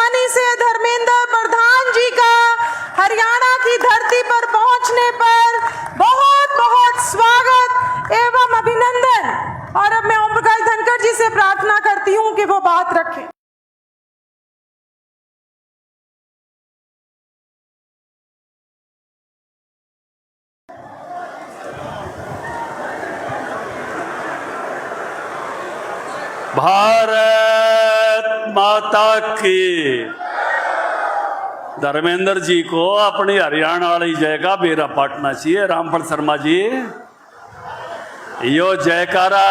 आसानी से धर्मेंद्र प्रधान जी का हरियाणा की धरती पर पहुंचने पर बहुत बहुत स्वागत एवं अभिनंदन। और अब मैं ओम प्रकाश धनखड़ जी से प्रार्थना करती हूं कि वो बात रखें। भारत माता की। धर्मेंद्र जी को अपनी हरियाणा वाली जय का बेरा पाटना चाहिए। रामफल शर्मा जी, यो जयकारा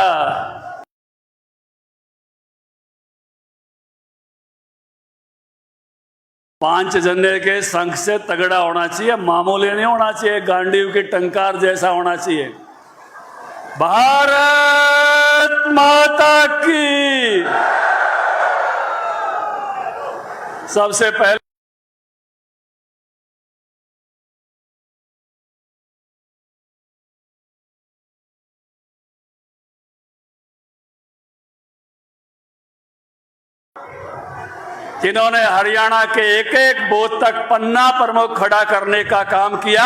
पांच जने के संघ से तगड़ा होना चाहिए, मामूली नहीं होना चाहिए, गांडीव की टंकार जैसा होना चाहिए। भारत माता की। सबसे पहले जिन्होंने हरियाणा के एक एक बूथ तक पन्ना प्रमुख खड़ा करने का काम किया,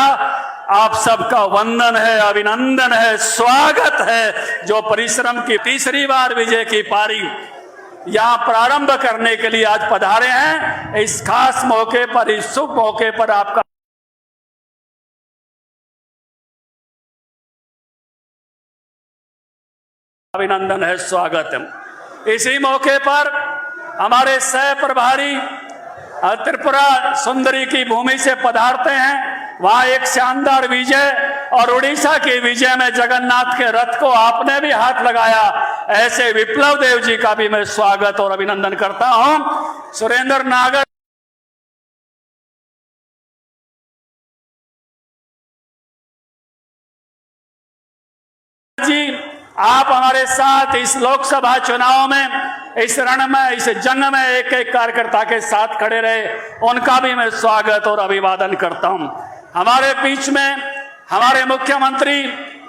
आप सबका वंदन है, अभिनंदन है, स्वागत है। जो परिश्रम की तीसरी बार विजय की पारी यहां प्रारंभ करने के लिए आज पधारे हैं, इस खास मौके पर, इस शुभ मौके पर आपका अभिनंदन है, स्वागत है। इसी मौके पर हमारे सह प्रभारी त्रिपुरा सुंदरी की भूमि से पधारते हैं। वहां एक शानदार विजय और उड़ीसा की विजय में जगन्नाथ के रथ को आपने भी हाथ लगाया, ऐसे विप्लव देव जी का भी मैं स्वागत और अभिनंदन करता हूं। सुरेंद्र नागर जी, आप हमारे साथ इस लोकसभा चुनाव में, इस रण में, इस जंग में एक एक कार्यकर्ता के साथ खड़े रहे, उनका भी मैं स्वागत और अभिवादन करता हूं। हमारे बीच में हमारे मुख्यमंत्री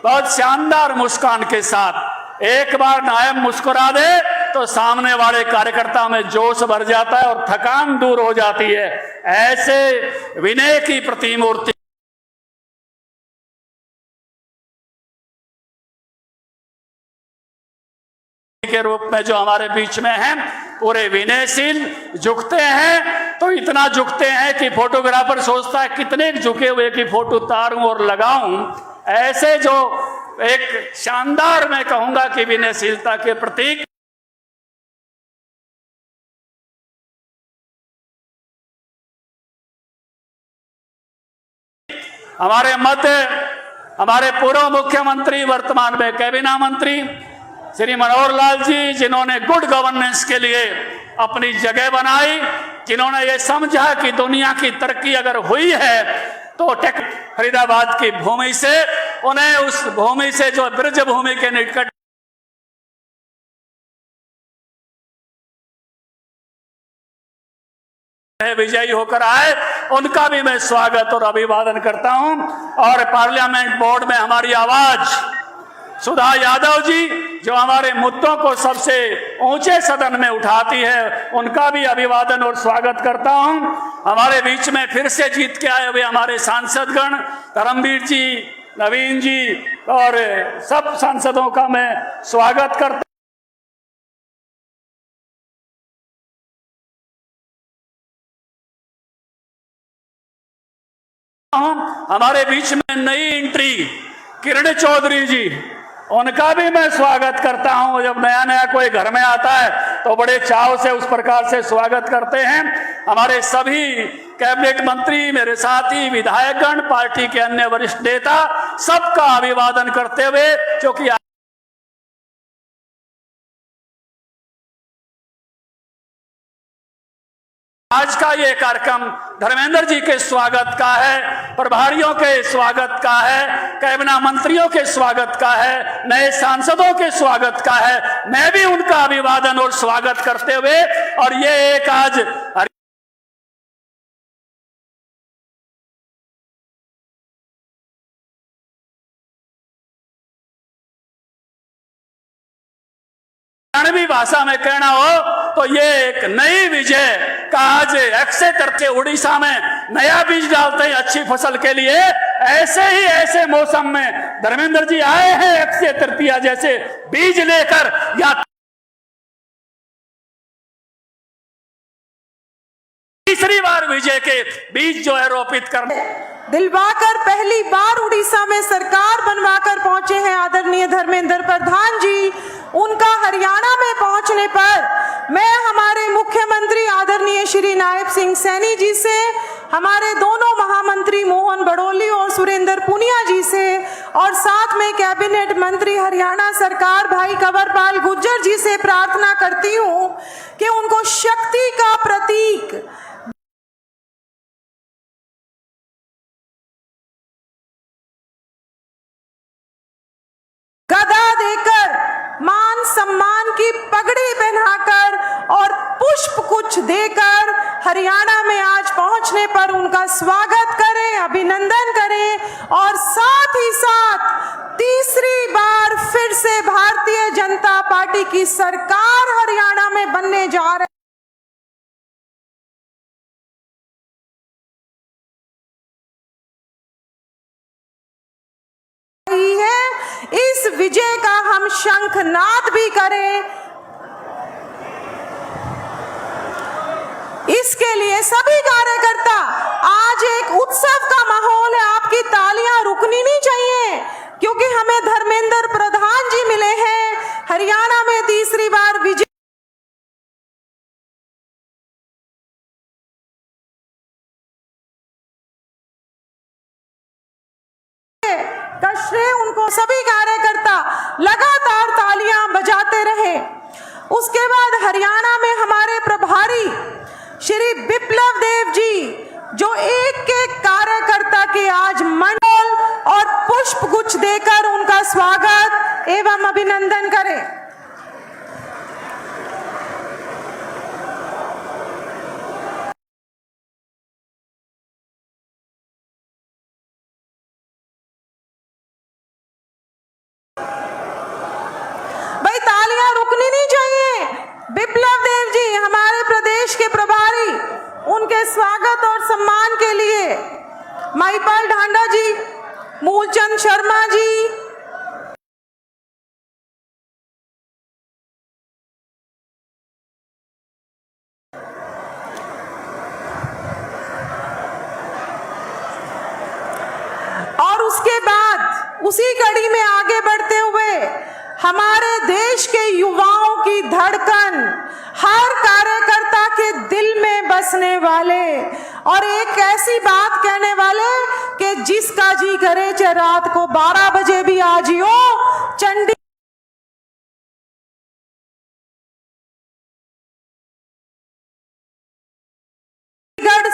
बहुत शानदार मुस्कान के साथ एक बार नायब मुस्कुरा दे तो सामने वाले कार्यकर्ता में जोश भर जाता है और थकान दूर हो जाती है। ऐसे विनय की प्रतिमूर्ति के रूप में जो हमारे बीच में हैं, पूरे विनयशील, झुकते हैं तो इतना झुकते हैं कि फोटोग्राफर सोचता है कितने झुके हुए की फोटो उतारूं और लगाऊं। ऐसे जो एक शानदार, मैं कहूंगा कि विनयशीलता के प्रतीक हमारे मध्य हमारे पूर्व मुख्यमंत्री, वर्तमान में कैबिनेट मंत्री श्री मनोहर लाल जी, जिन्होंने गुड गवर्नेंस के लिए अपनी जगह बनाई, जिन्होंने ये समझा कि दुनिया की तरक्की अगर हुई है तो फरीदाबाद की भूमि से, उन्हें उस भूमि से जो ब्रज भूमि के निकट विजयी होकर आए, उनका भी मैं स्वागत और अभिवादन करता हूं। और पार्लियामेंट बोर्ड में हमारी आवाज सुधा यादव जी, जो हमारे मुद्दों को सबसे ऊंचे सदन में उठाती है, उनका भी अभिवादन और स्वागत करता हूं। हमारे बीच में फिर से जीत के आए हुए हमारे सांसदगण धर्मवीर जी, नवीन जी और सब सांसदों का मैं स्वागत करता हूं। हमारे बीच में नई एंट्री किरण चौधरी जी, उनका भी मैं स्वागत करता हूं। जब नया नया कोई घर में आता है तो बड़े चाव से उस प्रकार से स्वागत करते हैं। हमारे सभी कैबिनेट मंत्री, मेरे साथी विधायकगण, पार्टी के अन्य वरिष्ठ नेता, सबका अभिवादन करते हुए, क्योंकि आज का ये कार्यक्रम धर्मेंद्र जी के स्वागत का है, प्रभारियों के स्वागत का है, कैबिनेट मंत्रियों के स्वागत का है, नए सांसदों के स्वागत का है। मैं भी उनका अभिवादन और स्वागत करते हुए, और ये एक आज भाषा में कहना हो तो ये एक नई विजय का आज अक्षय तृतीया उड़ीसा में नया बीज डालते हैं अच्छी फसल के लिए। ऐसे मौसम में धर्मेंद्र जी आए हैं अक्षय तृतीया जैसे बीज लेकर या तीसरी बार विजय के बीज जो है रोपित करने दिलवाकर पहली बार उड़ीसा में सरकार बनवाकर पहुंचे हैं आदरणीय धर्मेंद्र प्रधान जी। उनका हरियाणा में पहुंचने पर मैं हमारे मुख्यमंत्री आदरणीय श्री नायब सिंह सैनी जी से, हमारे दोनों महामंत्री मोहन बड़ोली और सुरेंद्र पुनिया जी से और साथ में कैबिनेट मंत्री हरियाणा सरकार भाई कंवरपाल गुर्जर जी से प्रार्थना करती हूं कि उनको शक्ति का प्रतीक गदा देकर, मान सम्मान की पगड़ी पहनाकर और पुष्प कुछ देकर हरियाणा में आज पहुंचने पर उनका स्वागत करें, अभिनंदन करें और साथ ही साथ तीसरी बार फिर से भारतीय जनता पार्टी की सरकार हरियाणा में बनने जा रही है। इस विजय का हम शंखनाद भी करें। इसके लिए सभी कार्यकर्ता, आज एक उत्सव का माहौल है, आपकी तालियां रुकनी नहीं चाहिए क्योंकि हमें धर्मेंद्र प्रधान जी मिले हैं हरियाणा में तीसरी बार विजय का श्रेय उनको। सभी कार्यकर्ता लगातार तालियां बजाते रहे। उसके बाद हरियाणा में हमारे प्रभारी श्री विप्लव देव जी जो एक एक कार्यकर्ता के आज मंडल और पुष्प गुच्छ देकर उनका स्वागत एवं अभिनंदन करें। भाई तालियां रुकनी नहीं चाहिए। विप्लव देव जी हमारे प्रदेश के प्रभारी, उनके स्वागत और सम्मान के लिए महिपाल ढांडा जी, मूलचंद शर्मा जी, और उसके बाद उसी कड़ी में आगे बढ़ते हुए हमारे देश के युवाओं की धड़कन, हर कार्यकर्ता के दिल में बसने वाले और एक ऐसी बात कहने वाले कि जिसका जी करे चाहे रात को 12 बजे भी आ जियो, चंडीगढ़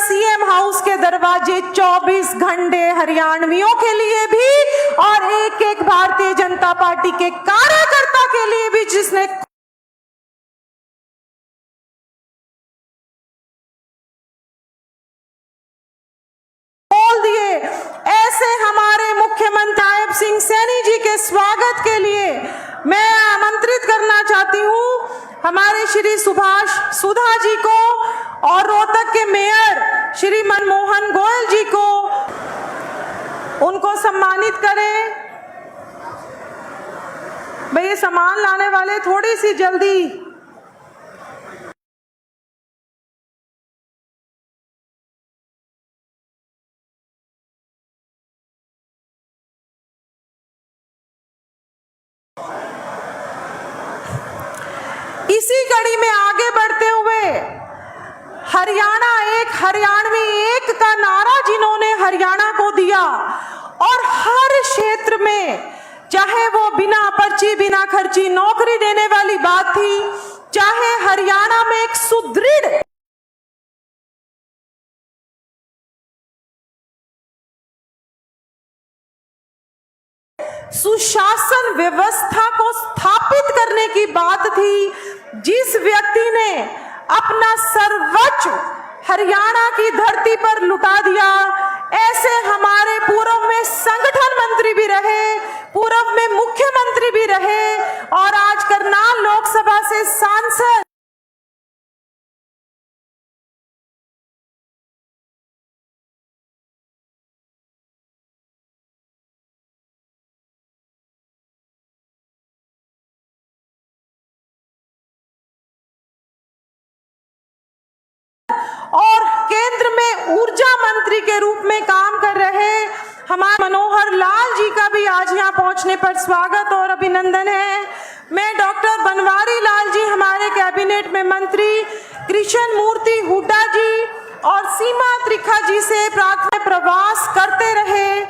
सीएम हाउस के दरवाजे 24 घंटे हरियाणवियों के लिए भी और एक एक भारतीय जनता पार्टी के कार्यकर्ता के लिए भी जिसने खोल दिए। ऐसे हमारे मुख्यमंत्री नायब सिंह सैनी जी के स्वागत के लिए मैं आमंत्रित करना चाहती हूं हमारे श्री सुभाष सुधा जी को और रोहतक के मेयर श्री मनमोहन गोयल जी को, उनको सम्मानित करें। भाई ये सामान लाने वाले थोड़ी सी जल्दी। इसी कड़ी में आगे बढ़ते हुए हरियाणा एक, हरियाणवी एक का नारा जिन्होंने हरियाणा को दिया और हर क्षेत्र में, चाहे वो बिना पर्ची बिना खर्ची नौकरी देने वाली बात थी, चाहे हरियाणा में एक सुदृढ़ सुशासन व्यवस्था को स्थापित करने की बात थी, जिस व्यक्ति ने अपना सर्वोच्च हरियाणा की धरती पर लुटा दिया, ऐसे हमारे पूर्व में संगठन मंत्री भी रहे, पूर्व में मुख्यमंत्री भी रहे और आज करनाल लोकसभा से और केंद्र में ऊर्जा मंत्री के रूप में काम कर रहे हमारे मनोहर लाल जी का भी आज यहाँ पहुंचने पर स्वागत और अभिनंदन है। मैं डॉक्टर बनवारी लाल जी, हमारे कैबिनेट में मंत्री, कृष्ण मूर्ति हुड्डा जी और सीमा त्रिखा जी से प्रार्थना प्रवास करते रहे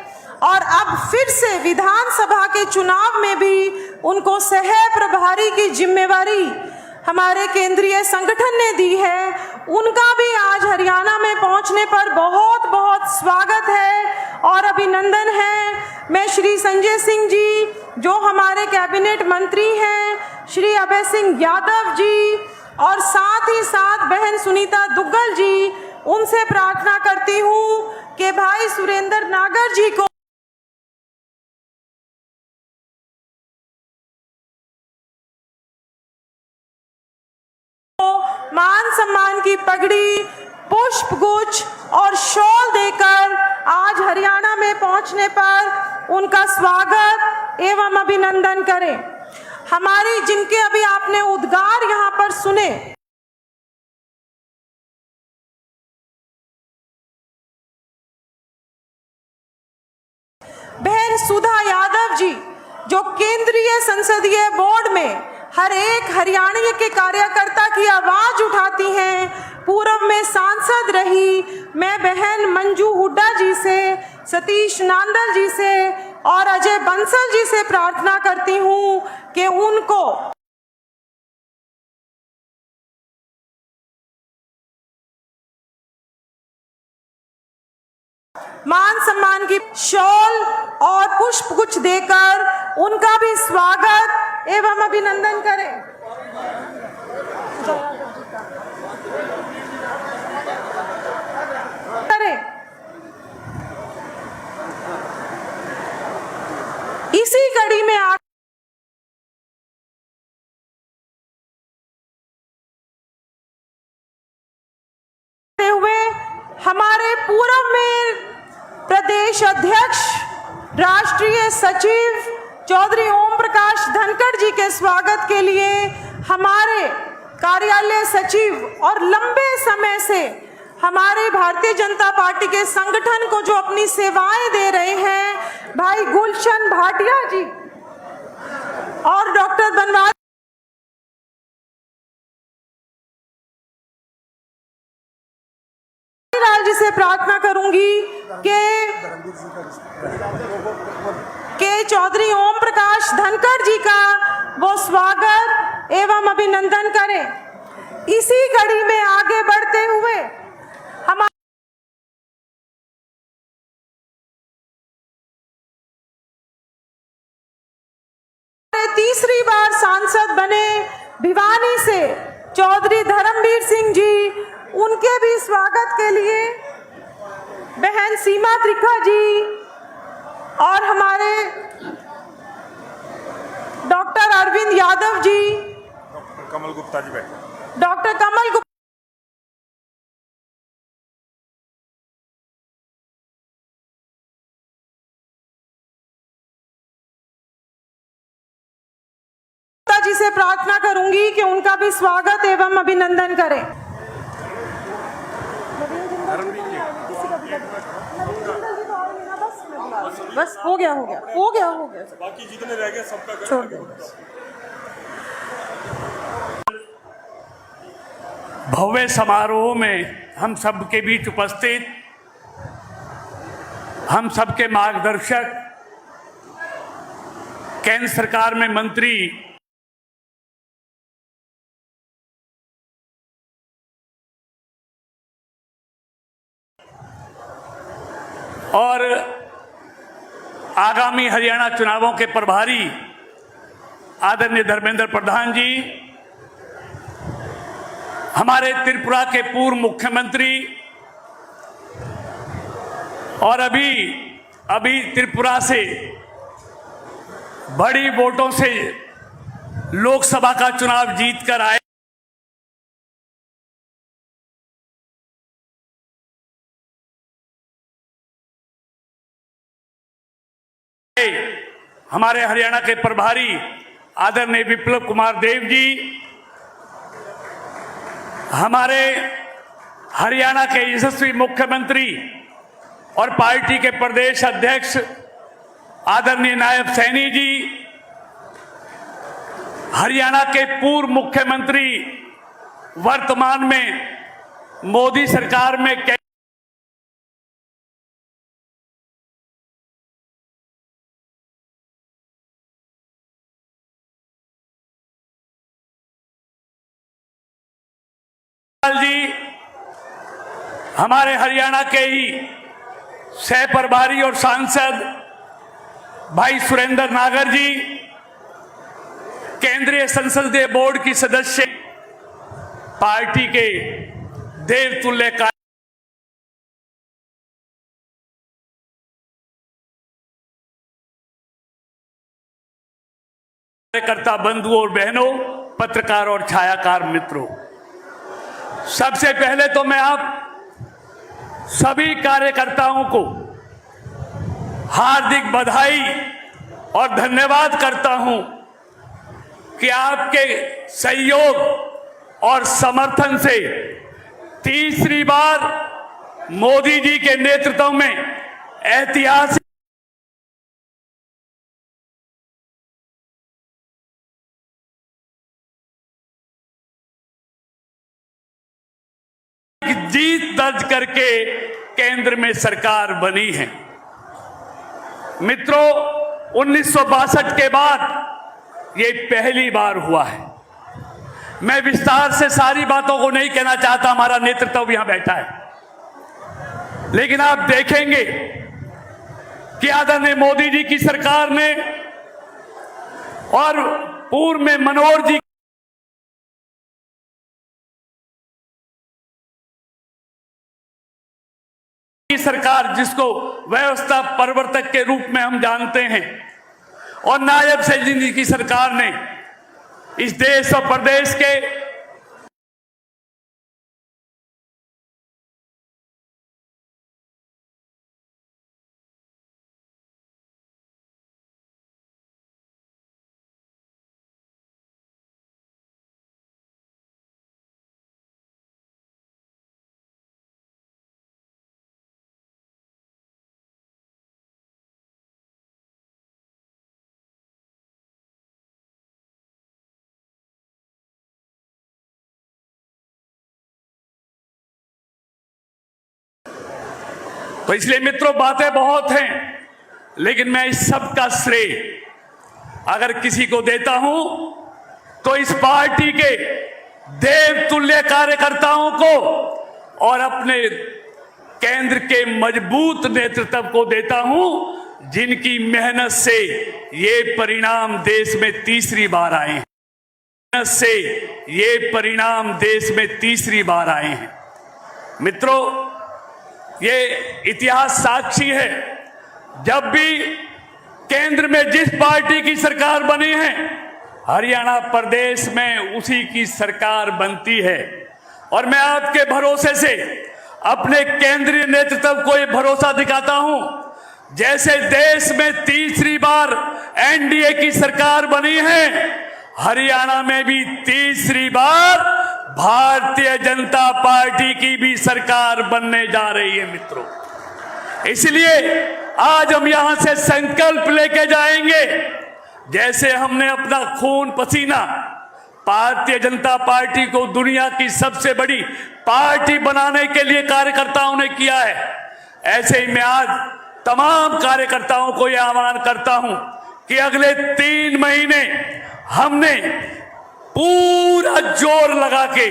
और अब फिर से विधानसभा के चुनाव में भी उनको सह प्रभारी की जिम्मेवारी हमारे केंद्रीय संगठन ने दी है। उनका भी आज हरियाणा में पहुंचने पर बहुत बहुत स्वागत है और अभिनंदन है। मैं श्री संजय सिंह जी, जो हमारे कैबिनेट मंत्री हैं, श्री अभय सिंह यादव जी और साथ ही साथ बहन सुनीता दुग्गल जी, उनसे प्रार्थना करती हूँ कि भाई सुरेंद्र नागर जी को मान सम्मान की पगड़ी, पुष्प गुच्छ और शॉल देकर आज हरियाणा में पहुंचने पर उनका स्वागत एवं अभिनंदन करें। हमारी जिनके अभी आपने उद्गार यहाँ पर सुने, बहन सुधा यादव जी, जो केंद्रीय संसदीय बोर्ड में हर एक हरियाणवी के कार्यकर्ता की आवाज उठाती हैं, पूर्व में सांसद रही, मैं बहन मंजू हुड्डा जी से, सतीश नांदल जी से और अजय बंसल जी से प्रार्थना करती हूं कि उनको मान सम्मान की शॉल और पुष्प गुच्छ देकर उनका भी स्वागत एवं अभिनंदन करें। इसी कड़ी में आगे हुए हमारे पूर्व में प्रदेश अध्यक्ष, राष्ट्रीय सचिव चौधरी ओम प्रकाश धनखड़ जी के स्वागत के लिए हमारे कार्यालय सचिव और लंबे समय से हमारे भारतीय जनता पार्टी के संगठन को जो अपनी सेवाएं दे रहे हैं, भाई गुलशन भाटिया जी और डॉक्टर बनवारी लाल जी से प्रार्थना करूंगी कि चौधरी ओम प्रकाश धनखड़ जी का वो स्वागत एवं अभिनंदन करें। इसी कड़ी में आगे बढ़ते हुए हमारे तीसरी बार सांसद बने भिवानी से चौधरी धर्मवीर सिंह जी, उनके भी स्वागत के लिए बहन सीमा त्रिखा जी और हमारे डॉक्टर अरविंद यादव जी, डॉक्टर कमल गुप्ता जी बैठे, डॉक्टर कमल गुप्ता जी से प्रार्थना करूंगी कि उनका भी स्वागत एवं अभिनंदन करें। बस हो गया बाकी जितने रह गए सबका छोड़ दो। भव्य समारोह में हम सबके बीच उपस्थित, हम सबके मार्गदर्शक, केंद्र सरकार में मंत्री और आगामी हरियाणा चुनावों के प्रभारी आदरणीय धर्मेंद्र प्रधान जी, हमारे त्रिपुरा के पूर्व मुख्यमंत्री और अभी त्रिपुरा से बड़ी वोटों से लोकसभा का चुनाव जीतकर आए हमारे हरियाणा के प्रभारी आदरणीय विप्लव कुमार देव जी, हमारे हरियाणा के यशस्वी मुख्यमंत्री और पार्टी के प्रदेश अध्यक्ष आदरणीय नायब सैनी जी, हरियाणा के पूर्व मुख्यमंत्री वर्तमान में मोदी सरकार में जी, हमारे हरियाणा के ही सह प्रभारी और सांसद भाई सुरेंद्र नागर जी, केंद्रीय संसदीय बोर्ड की सदस्य, पार्टी के देवतुल्य कार्यकर्ता बंधुओं और बहनों, पत्रकार और छायाकार मित्रों, सबसे पहले तो मैं आप सभी कार्यकर्ताओं को हार्दिक बधाई और धन्यवाद करता हूं कि आपके सहयोग और समर्थन से तीसरी बार मोदी जी के नेतृत्व में ऐतिहासिक जीत दर्ज करके केंद्र में सरकार बनी है। मित्रों, 1962 के बाद ये पहली बार हुआ है। मैं विस्तार से सारी बातों को नहीं कहना चाहता, हमारा नेतृत्व यहां बैठा है, लेकिन आप देखेंगे कि आदरणीय मोदी जी की सरकार ने और पूर्व में मनोहर जी की सरकार, जिसको व्यवस्था परिवर्तक के रूप में हम जानते हैं, और नायब सैनी जी की सरकार ने इस देश और प्रदेश के तो इसलिए मित्रों, बातें बहुत हैं, लेकिन मैं इस सब का श्रेय अगर किसी को देता हूं तो इस पार्टी के देवतुल्य कार्यकर्ताओं को और अपने केंद्र के मजबूत नेतृत्व को देता हूं, जिनकी मेहनत से ये परिणाम देश में तीसरी बार आए हैं। मेहनत से ये परिणाम देश में तीसरी बार आए हैं। मित्रों, ये इतिहास साक्षी है, जब भी केंद्र में जिस पार्टी की सरकार बनी है, हरियाणा प्रदेश में उसी की सरकार बनती है। और मैं आपके भरोसे से अपने केंद्रीय नेतृत्व को ये भरोसा दिखाता हूं, जैसे देश में तीसरी बार एनडीए की सरकार बनी है, हरियाणा में भी तीसरी बार भारतीय जनता पार्टी की भी सरकार बनने जा रही है। मित्रों, इसलिए आज हम यहां से संकल्प लेके जाएंगे, जैसे हमने अपना खून पसीना भारतीय जनता पार्टी को दुनिया की सबसे बड़ी पार्टी बनाने के लिए कार्यकर्ताओं ने किया है, ऐसे ही मैं आज तमाम कार्यकर्ताओं को यह आह्वान करता हूं कि अगले 3 महीने हमने पूरा जोर लगा के,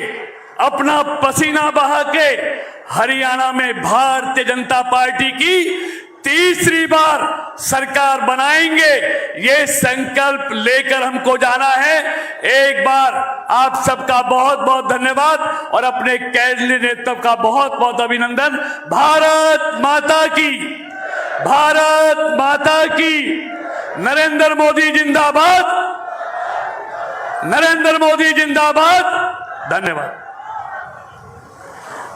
अपना पसीना बहा के हरियाणा में भारतीय जनता पार्टी की तीसरी बार सरकार बनाएंगे। ये संकल्प लेकर हमको जाना है। एक बार आप सबका बहुत बहुत धन्यवाद और अपने केंद्रीय नेतृत्व का बहुत बहुत अभिनंदन। भारत माता की, भारत माता की। नरेंद्र मोदी जिंदाबाद, नरेंद्र मोदी जिंदाबाद। धन्यवाद।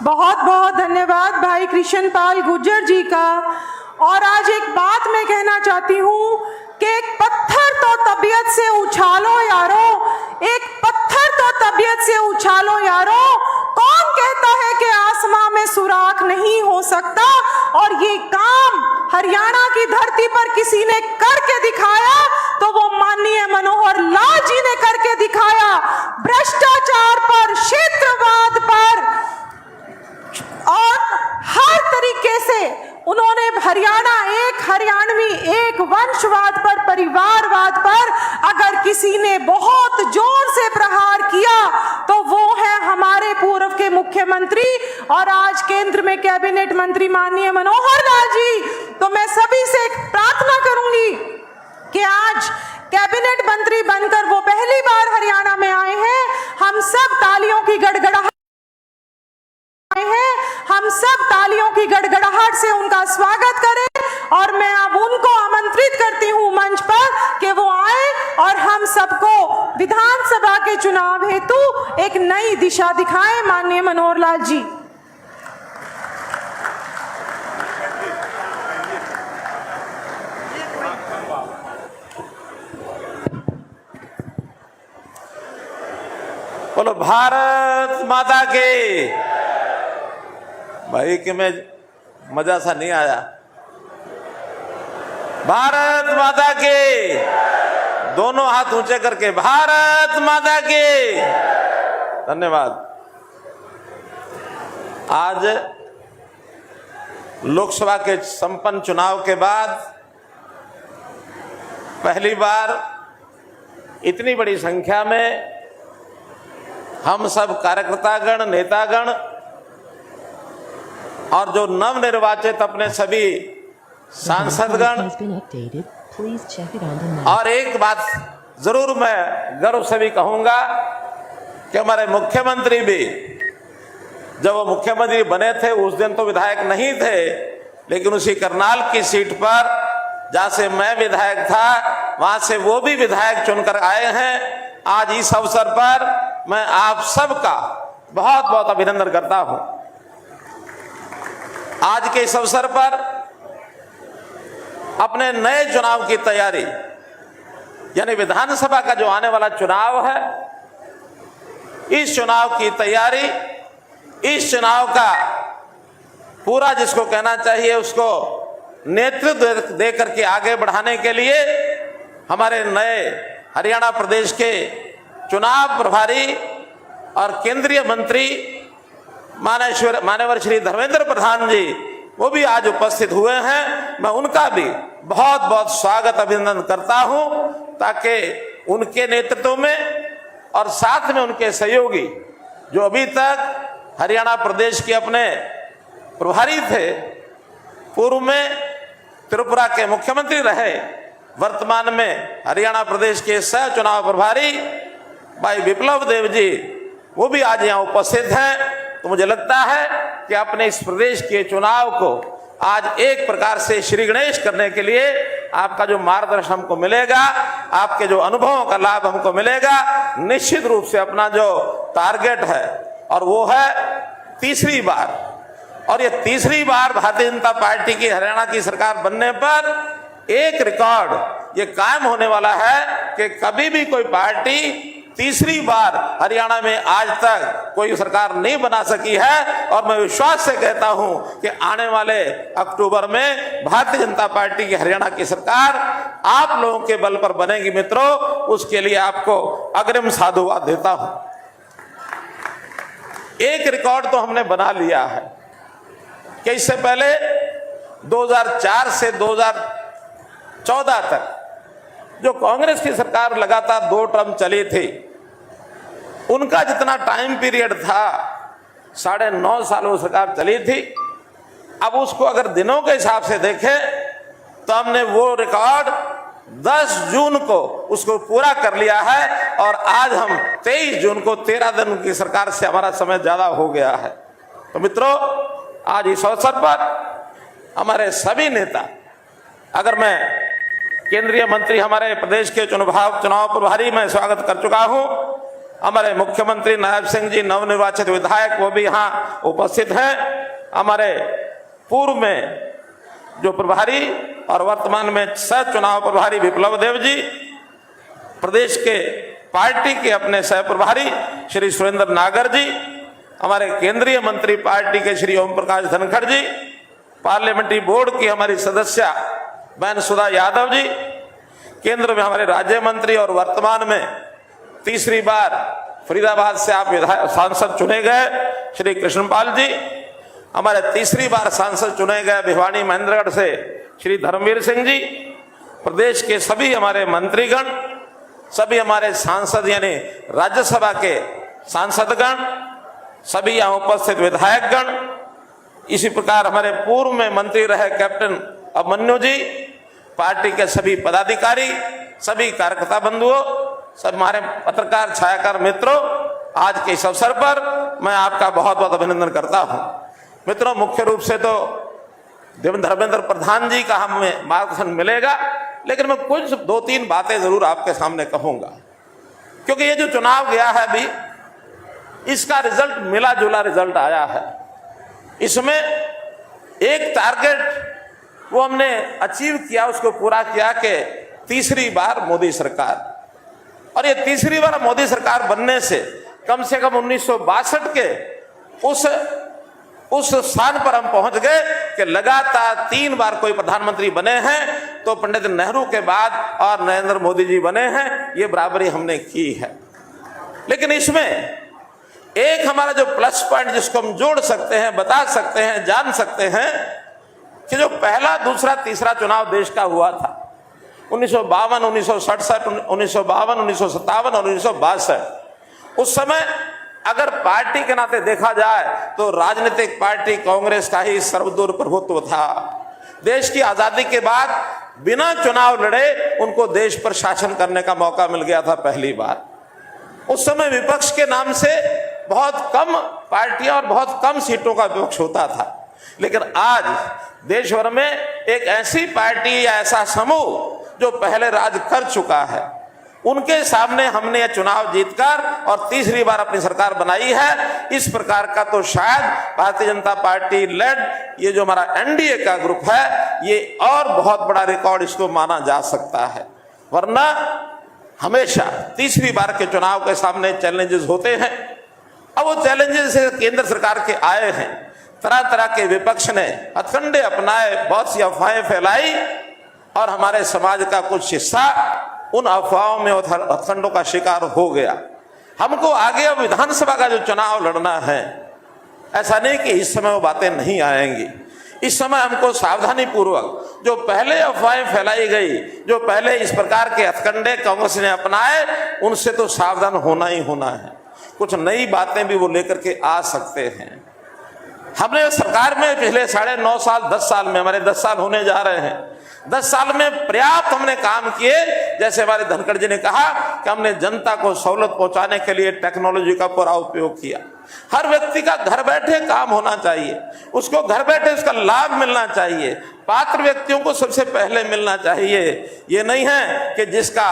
बहुत बहुत धन्यवाद भाई कृष्ण पाल गुर्जर जी का। और आज एक बात मैं कहना चाहती हूँ कि एक पत्थर तो तबीयत से उछालो यारो, एक पत्थर तो तबीयत से उछालो यारो। कौन कहता है कि आसमान सुराख नहीं हो सकता। और ये काम हरियाणा की धरती पर किसी ने करके दिखाया तो वो माननीय मनोहर लाल जी ने करके दिखाया। भ्रष्टाचार पर, क्षेत्रवाद पर और हर तरीके से उन्होंने हरियाणा, एक हरियाणवी, एक वंशवाद पर, परिवारवाद पर अगर किसी ने बहुत जोर से प्रहार किया तो वो है हमारे पूर्व के मुख्यमंत्री और आज केंद्र में कैबिनेट मंत्री माननीय मनोहर लाल जी। तो मैं सभी से प्रार्थना करूंगी कि आज कैबिनेट मंत्री बनकर वो पहली बार हरियाणा में आए हैं। हम सब तालियों की गड़गड़ाहट से उनका स्वागत करें और मैं अब उनको आमंत्रित करती हूं मंच पर कि वो आए और हम सबको विधानसभा के चुनाव हेतु एक नई दिशा दिखाएं। माननीय मनोहर लाल जी। बोलो भारत माता के। भाई कि मैं मजा सा नहीं आया। भारत माता के, दोनों हाथ ऊंचे करके भारत माता के। धन्यवाद। आज लोकसभा के संपन्न चुनाव के बाद पहली बार इतनी बड़ी संख्या में हम सब कार्यकर्तागण, नेतागण और जो नवनिर्वाचित अपने सभी सांसदगण, और एक बात जरूर मैं गर्व से भी कहूंगा कि हमारे मुख्यमंत्री भी, जब वो मुख्यमंत्री बने थे उस दिन तो विधायक नहीं थे, लेकिन उसी करनाल की सीट पर जहां से मैं विधायक था वहां से वो भी विधायक चुनकर आए हैं। आज इस अवसर पर मैं आप सबका बहुत बहुत अभिनंदन करता हूं। आज के इस अवसर पर अपने नए चुनाव की तैयारी, यानी विधानसभा का जो आने वाला चुनाव है, इस चुनाव की तैयारी, इस चुनाव का पूरा जिसको कहना चाहिए उसको नेतृत्व दे करके आगे बढ़ाने के लिए हमारे नए हरियाणा प्रदेश के चुनाव प्रभारी और केंद्रीय मंत्री माननीय श्री धर्मेंद्र प्रधान जी वो भी आज उपस्थित हुए हैं। मैं उनका भी बहुत बहुत स्वागत, अभिनंदन करता हूं, ताकि उनके नेतृत्व में और साथ में उनके सहयोगी जो अभी तक हरियाणा प्रदेश के अपने प्रभारी थे, पूर्व में त्रिपुरा के मुख्यमंत्री रहे, वर्तमान में हरियाणा प्रदेश के सह चुनाव प्रभारी भाई विप्लव देव जी, वो भी आज यहाँ उपस्थित हैं। तो मुझे लगता है कि अपने इस प्रदेश के चुनाव को आज एक प्रकार से श्री गणेश करने के लिए आपका जो मार्गदर्शन हमको मिलेगा, आपके जो अनुभवों का लाभ हमको मिलेगा, निश्चित रूप से अपना जो टारगेट है और वो है तीसरी बार, और ये तीसरी बार भारतीय जनता पार्टी की हरियाणा की सरकार बनने पर एक रिकॉर्ड ये कायम होने वाला है कि कभी भी कोई पार्टी तीसरी बार हरियाणा में आज तक कोई सरकार नहीं बना सकी है। और मैं विश्वास से कहता हूं कि आने वाले अक्टूबर में भारतीय जनता पार्टी की हरियाणा की सरकार आप लोगों के बल पर बनेगी। मित्रों, उसके लिए आपको अग्रिम साधुवाद देता हूं। एक रिकॉर्ड तो हमने बना लिया है कि इससे पहले 2004 से 2014 तक जो कांग्रेस की सरकार लगातार 2 टर्म चली थी, उनका जितना टाइम पीरियड था 9.5 साल वो सरकार चली थी। अब उसको अगर दिनों के हिसाब से देखें तो हमने वो रिकॉर्ड 10 जून को उसको पूरा कर लिया है और आज हम 23 जून को 13 दिन की सरकार से हमारा समय ज्यादा हो गया है। तो मित्रों, आज इस अवसर पर हमारे सभी नेता, अगर मैं केंद्रीय मंत्री हमारे प्रदेश के चुनाव प्रभारी मैं स्वागत कर चुका हूं, हमारे मुख्यमंत्री नायब सिंह जी नवनिर्वाचित विधायक वो भी यहाँ उपस्थित हैं, हमारे पूर्व में जो प्रभारी और वर्तमान में सह चुनाव प्रभारी विप्लव देव जी, प्रदेश के पार्टी के अपने सह प्रभारी श्री सुरेंद्र नागर जी, हमारे केंद्रीय मंत्री पार्टी के श्री ओम प्रकाश धनखड़ जी, पार्लियामेंट्री बोर्ड की हमारी सदस्य बहन सुधा यादव जी, केंद्र में हमारे राज्य मंत्री और वर्तमान में तीसरी बार फरीदाबाद से आप सांसद चुने गए श्री कृष्णपाल जी, हमारे तीसरी बार सांसद चुने गए भिवानी महेंद्रगढ़ से श्री धर्मवीर सिंह जी, प्रदेश के सभी हमारे मंत्रीगण, सभी हमारे सांसद यानी राज्यसभा के सांसदगण, सभी यहाँ उपस्थित विधायकगण, इसी प्रकार हमारे पूर्व में मंत्री रहे कैप्टन अभिमन्यु जी, पार्टी के सभी पदाधिकारी, सभी कार्यकर्ता बंधुओं, सब हमारे पत्रकार छायाकार मित्रों, आज के इस अवसर पर मैं आपका बहुत बहुत अभिनंदन करता हूं। मित्रों, मुख्य रूप से तो धर्मेंद्र प्रधान जी का हमें मार्गदर्शन मिलेगा, लेकिन मैं कुछ 2-3 बातें जरूर आपके सामने कहूंगा, क्योंकि ये जो चुनाव गया है अभी, इसका रिजल्ट मिला जुला रिजल्ट आया है। इसमें एक टारगेट वो हमने अचीव किया, उसको पूरा किया कि तीसरी बार मोदी सरकार, और ये तीसरी बार मोदी सरकार बनने से कम 1962 के उस स्थान पर हम पहुंच गए कि लगातार 3 बार कोई प्रधानमंत्री बने हैं, तो पंडित नेहरू के बाद और नरेंद्र मोदी जी बने हैं, ये बराबरी हमने की है। लेकिन इसमें एक हमारा जो प्लस पॉइंट जिसको हम जोड़ सकते हैं, बता सकते हैं, जान सकते हैं कि जो पहला, दूसरा, तीसरा चुनाव देश का हुआ था 1952, 1967, 1952, 1957 और 1962, उस समय अगर पार्टी के नाते देखा जाए तो राजनीतिक पार्टी कांग्रेस का ही सर्वदूर प्रभुत्व था। देश की आजादी के बाद बिना चुनाव लड़े उनको देश पर शासन करने का मौका मिल गया था पहली बार। उस समय विपक्ष के नाम से बहुत कम पार्टियां और बहुत कम सीटों का विपक्ष होता था, लेकिन आज देश भर में एक ऐसी पार्टी या ऐसा समूह जो पहले राज कर चुका है, उनके सामने हमने यह चुनाव जीतकर और तीसरी बार अपनी सरकार बनाई है। इस प्रकार का तो शायद भारतीय जनता पार्टी लेड ये जो हमारा एनडीए का ग्रुप है, ये और बहुत बड़ा रिकॉर्ड इसको माना जा सकता है। वरना हमेशा तीसरी बार के चुनाव के सामने चैलेंजेस होते हैं। अब वो चैलेंजेस केंद्र सरकार के आए हैं, तरह तरह के विपक्ष ने हथकंडे अपनाए, बहुत सी अफवाहें फैलाई और हमारे समाज का कुछ हिस्सा उन अफवाहों में हथकंडों का शिकार हो गया। हमको आगे अब विधानसभा का जो चुनाव लड़ना है, ऐसा नहीं कि इस समय वो बातें नहीं आएंगी। इस समय हमको सावधानी पूर्वक जो पहले अफवाहें फैलाई गई, जो पहले इस प्रकार के हथकंडे कांग्रेस ने अपनाए, उनसे तो सावधान होना ही होना है। कुछ नई बातें भी वो लेकर के आ सकते हैं। हमने सरकार में पिछले 9.5 साल, 10 साल में, हमारे 10 साल होने जा रहे हैं, 10 साल में पर्याप्त हमने काम किए। जैसे हमारे धनखड़ जी ने कहा कि हमने जनता को सहूलत पहुंचाने के लिए टेक्नोलॉजी का पूरा उपयोग किया। हर व्यक्ति का घर बैठे काम होना चाहिए, उसको घर बैठे उसका लाभ मिलना चाहिए, पात्र व्यक्तियों को सबसे पहले मिलना चाहिए। ये नहीं है कि जिसका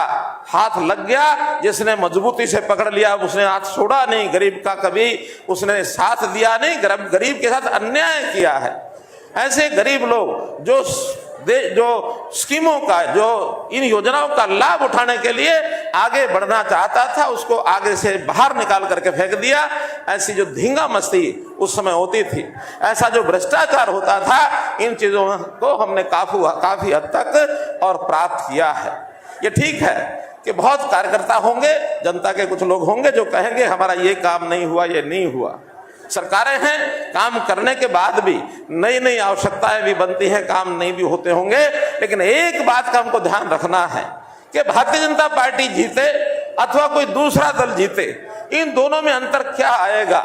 हाथ लग गया, जिसने मजबूती से पकड़ लिया, उसने हाथ छोड़ा नहीं, गरीब का कभी उसने साथ दिया नहीं, गरीब के साथ अन्याय किया है। ऐसे गरीब लोग जो स्कीमों का, जो इन योजनाओं का लाभ उठाने के लिए आगे बढ़ना चाहता था, उसको आगे से बाहर निकाल करके फेंक दिया। ऐसी जो धींगा मस्ती उस समय होती थी, ऐसा जो भ्रष्टाचार होता था, इन चीजों को हमने काफी हद तक और प्राप्त किया है। ये ठीक है कि बहुत कार्यकर्ता होंगे, जनता के कुछ लोग होंगे जो कहेंगे हमारा ये काम नहीं हुआ, ये नहीं हुआ। सरकारें हैं, काम करने के बाद भी नई नई आवश्यकताएं भी बनती हैं, काम नहीं भी होते होंगे, लेकिन एक बात का हमको ध्यान रखना है कि भारतीय जनता पार्टी जीते अथवा कोई दूसरा दल जीते, इन दोनों में अंतर क्या आएगा।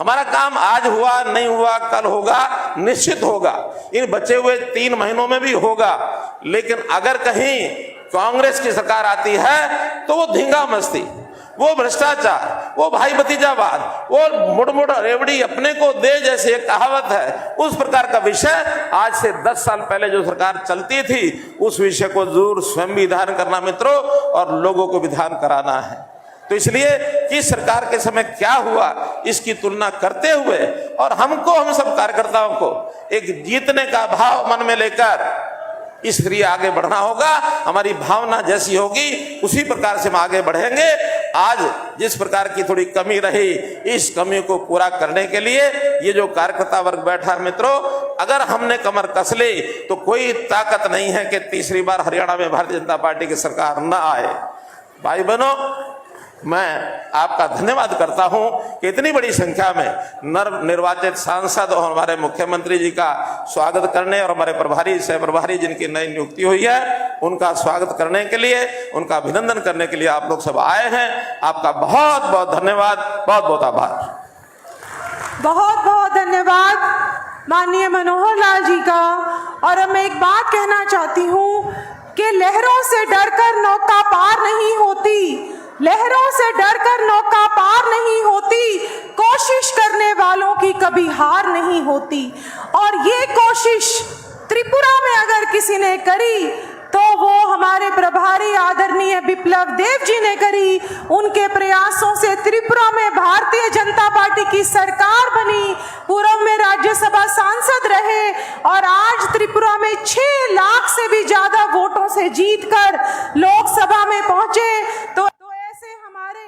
हमारा काम आज हुआ, नहीं हुआ, कल होगा, निश्चित होगा, इन बचे हुए 3 महीनों में भी होगा। लेकिन अगर कहीं कांग्रेस की सरकार आती है तो वो धींगा मस्ती, वो भ्रष्टाचार, वो भाई भतीजावाद, वो मुड़ रेवड़ी अपने को दे, जैसे एक कहावत है, उस प्रकार का विषय आज से 10 साल पहले जो सरकार चलती थी, उस विषय को जरूर स्वयं भी ध्यान करना मित्रों, और लोगों को भी ध्यान कराना है। तो इसलिए किस सरकार के समय क्या हुआ, इसकी तुलना करते हुए और हम सब कार्यकर्ताओं को एक जीतने का भाव मन में लेकर इसके लिए आगे बढ़ना होगा। हमारी भावना जैसी होगी उसी प्रकार से हम आगे बढ़ेंगे। आज जिस प्रकार की थोड़ी कमी रही, इस कमी को पूरा करने के लिए ये जो कार्यकर्ता वर्ग बैठा है मित्रों, अगर हमने कमर कस ली तो कोई ताकत नहीं है कि तीसरी बार हरियाणा में भारतीय जनता पार्टी की सरकार न आए। भाई बहनों, मैं आपका धन्यवाद करता हूं कि इतनी बड़ी संख्या में नवनिर्वाचित सांसद और हमारे मुख्यमंत्री जी का स्वागत करने और हमारे प्रभारी सह प्रभारी जिनकी नई नियुक्ति हुई है उनका स्वागत करने के लिए, उनका अभिनंदन करने के लिए आप लोग सब आए हैं। आपका बहुत बहुत धन्यवाद, बहुत बहुत आभार। बहुत बहुत धन्यवाद माननीय मनोहर लाल जी का। और अब मैं एक बात कहना चाहती हूँ कि लहरों से डरकर नौका पार नहीं होती, लहरों से डरकर नौका पार नहीं होती, कोशिश करने वालों की कभी हार नहीं होती। और ये कोशिश त्रिपुरा में अगर किसी ने करी तो वो हमारे प्रभारी आदरणीय बिप्लब देव जी ने करी। उनके प्रयासों से त्रिपुरा में भारतीय जनता पार्टी की सरकार बनी, पूर्व में राज्यसभा सांसद रहे और आज त्रिपुरा में 6 लाख से भी ज्यादा वोटों से जीतकर लोकसभा में पहुंचे। तो ऐसे हमारे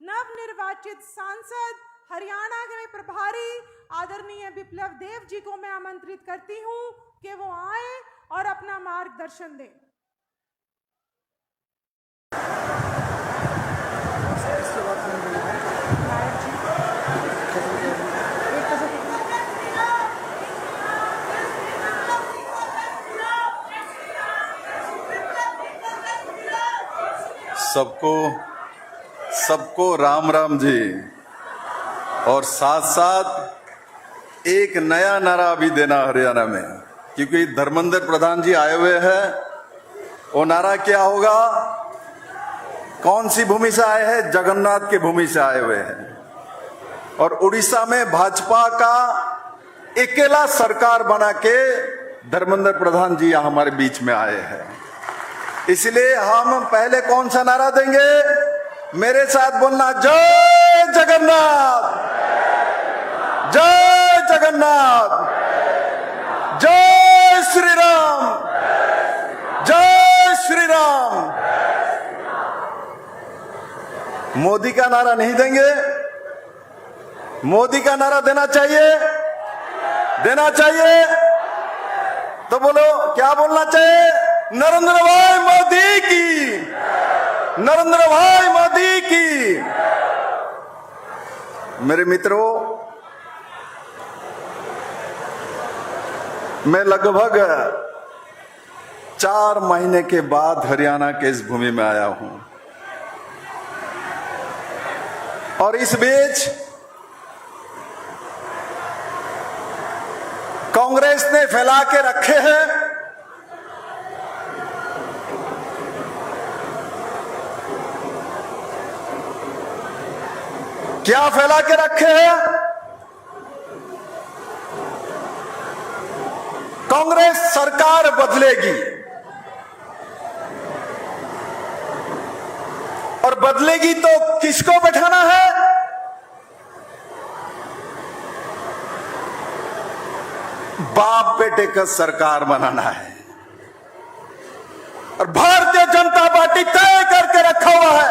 नवनिर्वाचित सांसद हरियाणा के प्रभारी आदरणीय बिप्लब देव जी को मैं आमंत्रित करती हूं कि वो आए और अपना मार्गदर्शन दें। सबको राम राम जी। और साथ साथ एक नया नारा भी देना हरियाणा में, क्योंकि धर्मेंद्र प्रधान जी आए हुए हैं। वो नारा क्या होगा? कौन सी भूमि से आए हैं? जगन्नाथ की भूमि से आए हुए हैं। और उड़ीसा में भाजपा का अकेला सरकार बना के धर्मेंद्र प्रधान जी यहाँ हमारे बीच में आए हैं। इसलिए हम पहले कौन सा नारा देंगे? मेरे साथ बोलना, जय जगन्नाथ, जय जगन्नाथ, जय श्री राम, जय श्री राम। मोदी का नारा नहीं देंगे? मोदी का नारा देना चाहिए, देना चाहिए। तो बोलो, क्या बोलना चाहिए? नरेंद्र भाई मोदी की, नरेंद्र भाई मोदी की। मेरे मित्रों, मैं लगभग 4 महीने के बाद हरियाणा के इस भूमि में आया हूं। और इस बीच कांग्रेस ने फैला के रखे हैं क्या फैला के रखे हैं? कांग्रेस सरकार बदलेगी और बदलेगी तो किसको बैठाना है? बाप बेटे का सरकार बनाना है। और भारतीय जनता पार्टी तय करके रखा हुआ है,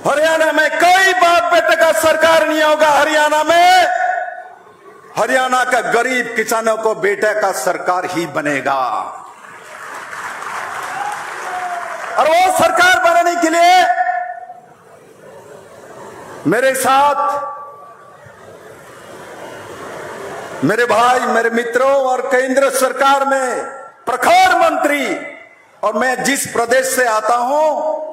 हरियाणा में कोई बाप बेटे का सरकार नहीं होगा। हरियाणा में, हरियाणा का गरीब किसानों को बेटे का सरकार ही बनेगा। और वो सरकार बनाने के लिए मेरे साथ मेरे भाई, मेरे मित्रों और केंद्र सरकार में प्रखर मंत्री, और मैं जिस प्रदेश से आता हूं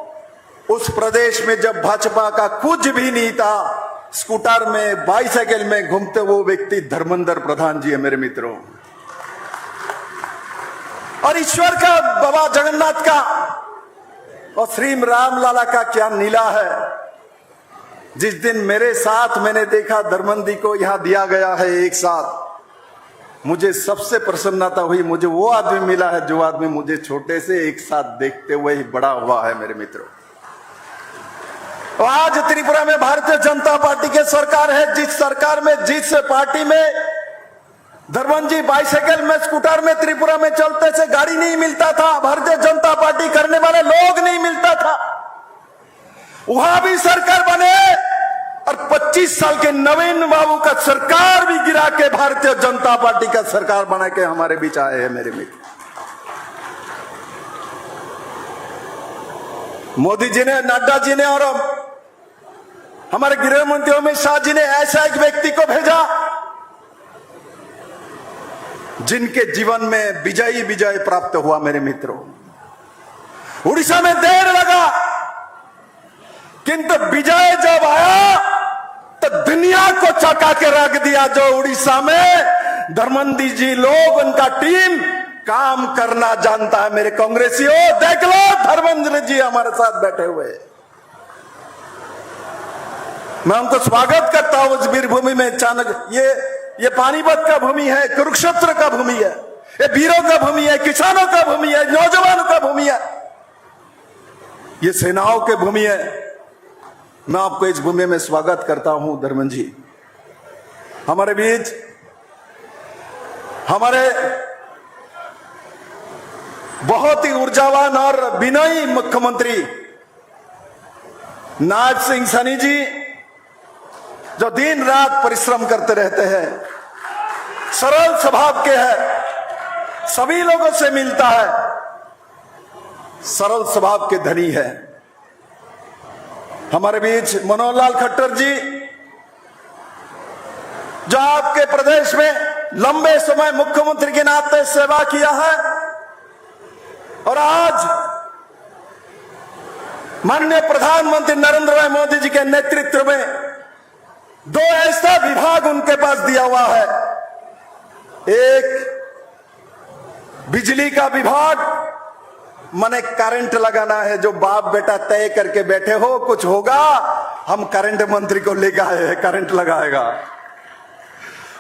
उस प्रदेश में जब भाजपा का कुछ भी नहीं था, स्कूटर में, बाइसाइकिल में घूमते वो व्यक्ति धर्मेंद्र प्रधान जी है मेरे मित्रों। और ईश्वर का, बाबा जगन्नाथ का और श्री राम लाला का क्या नीला है। जिस दिन मेरे साथ मैंने देखा धर्मेंद्र को यहां दिया गया है एक साथ, मुझे सबसे प्रसन्नता हुई। मुझे वो आदमी मिला है जो आदमी मुझे छोटे से एक साथ देखते हुए ही बड़ा हुआ है मेरे मित्रों। आज त्रिपुरा में भारतीय जनता पार्टी की सरकार है। जिस सरकार में, जिस पार्टी में धर्मन जी बाइसाइकिल में, स्कूटर में त्रिपुरा में चलते से गाड़ी नहीं मिलता था, भारतीय जनता पार्टी करने वाले लोग नहीं मिलता था। वहां भी सरकार बने और 25 साल के नवीन बाबू का सरकार भी गिरा के भारतीय जनता पार्टी का सरकार बना के हमारे बीच आए हैं मेरे मित्र। मोदी जी ने, नड्डा जी ने और हमारे गृह मंत्री अमित शाह जी ने ऐसा एक व्यक्ति को भेजा जिनके जीवन में विजयी विजय प्राप्त हुआ मेरे मित्रों। उड़ीसा में देर लगा, किंतु विजय जब आया तो दुनिया को चौंका के रख दिया। जो उड़ीसा में धर्मेंद्र जी लोग, उनका टीम काम करना जानता है मेरे कांग्रेसियों। देख लो, धर्मेंद्र जी हमारे साथ बैठे हुए। मैं उनको स्वागत करता हूं उस वीरभूमि में। चाणक्य, ये पानीपत का भूमि है, कुरुक्षेत्र का भूमि है, ये वीरों का भूमि है, किसानों का भूमि है, नौजवानों का भूमि है, ये सेनाओं की भूमि है। मैं आपको इस भूमि में स्वागत करता हूं धर्मेंद्र जी। हमारे बीच हमारे बहुत ही ऊर्जावान और विनयी मुख्यमंत्री नायब सिंह सैनी जी, जो दिन रात परिश्रम करते रहते हैं, सरल स्वभाव के हैं, सभी लोगों से मिलता है, सरल स्वभाव के धनी है। हमारे बीच मनोहर लाल खट्टर जी, जो आपके प्रदेश में लंबे समय मुख्यमंत्री के नाते सेवा किया है और आज माननीय प्रधानमंत्री नरेंद्र भाई मोदी जी के नेतृत्व में 2 ऐसा विभाग उनके पास दिया हुआ है। एक बिजली का विभाग, माने करंट लगाना है, जो बाप बेटा तय करके बैठे हो कुछ होगा, हम करंट मंत्री को लेकर आए हैं, करंट लगाएगा।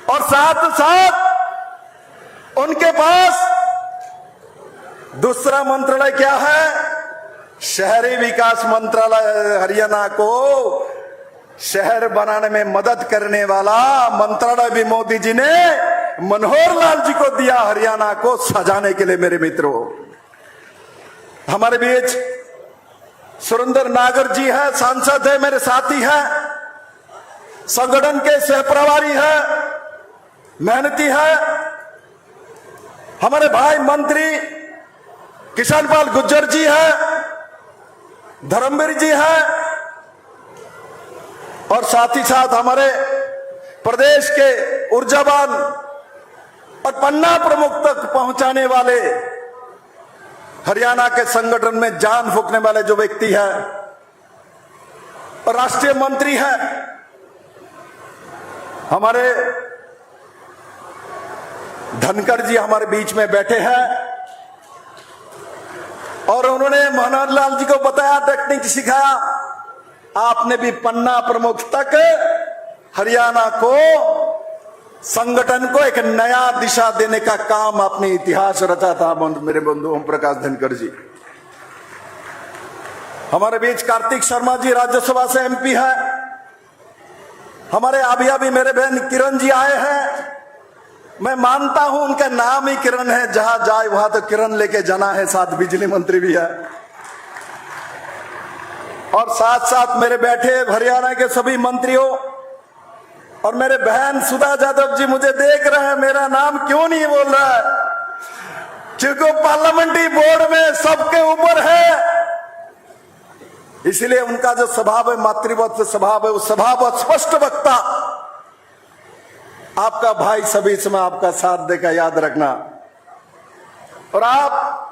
और साथ साथ उनके पास दूसरा मंत्रालय क्या है? शहरी विकास मंत्रालय। हरियाणा को शहर बनाने में मदद करने वाला मंत्रालय भी मोदी जी ने मनोहर लाल जी को दिया, हरियाणा को सजाने के लिए मेरे मित्रों। हमारे बीच सुरेंद्र नागर जी है, सांसद है, मेरे साथी है, संगठन के सहप्रभारी है, मेहनती है। हमारे भाई मंत्री किशन पाल गुर्जर जी है, धर्मवीर जी है, और साथ ही साथ हमारे प्रदेश के ऊर्जावान और पन्ना प्रमुख तक पहुंचाने वाले, हरियाणा के संगठन में जान फूंकने वाले जो व्यक्ति है और राष्ट्रीय मंत्री है, हमारे धनखड़ जी हमारे बीच में बैठे हैं। और उन्होंने मनोहर लाल जी को बताया, टेक्निक सिखाया। आपने भी पन्ना प्रमुख तक हरियाणा को, संगठन को एक नया दिशा देने का काम, अपने इतिहास रचा था मेरे बंधु ओम प्रकाश धनखड़ जी। हमारे बीच कार्तिक शर्मा जी राज्यसभा से एमपी है। हमारे अभी मेरे बहन किरण जी आए हैं। मैं मानता हूं उनका नाम ही किरण है, जहां जाए वहां तो किरण लेके जाना है। साथ बिजली मंत्री भी है। और साथ साथ मेरे बैठे हरियाणा के सभी मंत्रियों और मेरे बहन सुधा यादव जी मुझे देख रहे हैं, मेरा नाम क्यों नहीं बोल रहा है? क्योंकि पार्लियामेंट्री बोर्ड में सबके ऊपर है, इसलिए उनका जो स्वभाव है, मातृवत स्वभाव है, उस स्वभाव स्पष्ट वक्ता आपका भाई सभी समय आपका साथ देकर याद रखना। और आप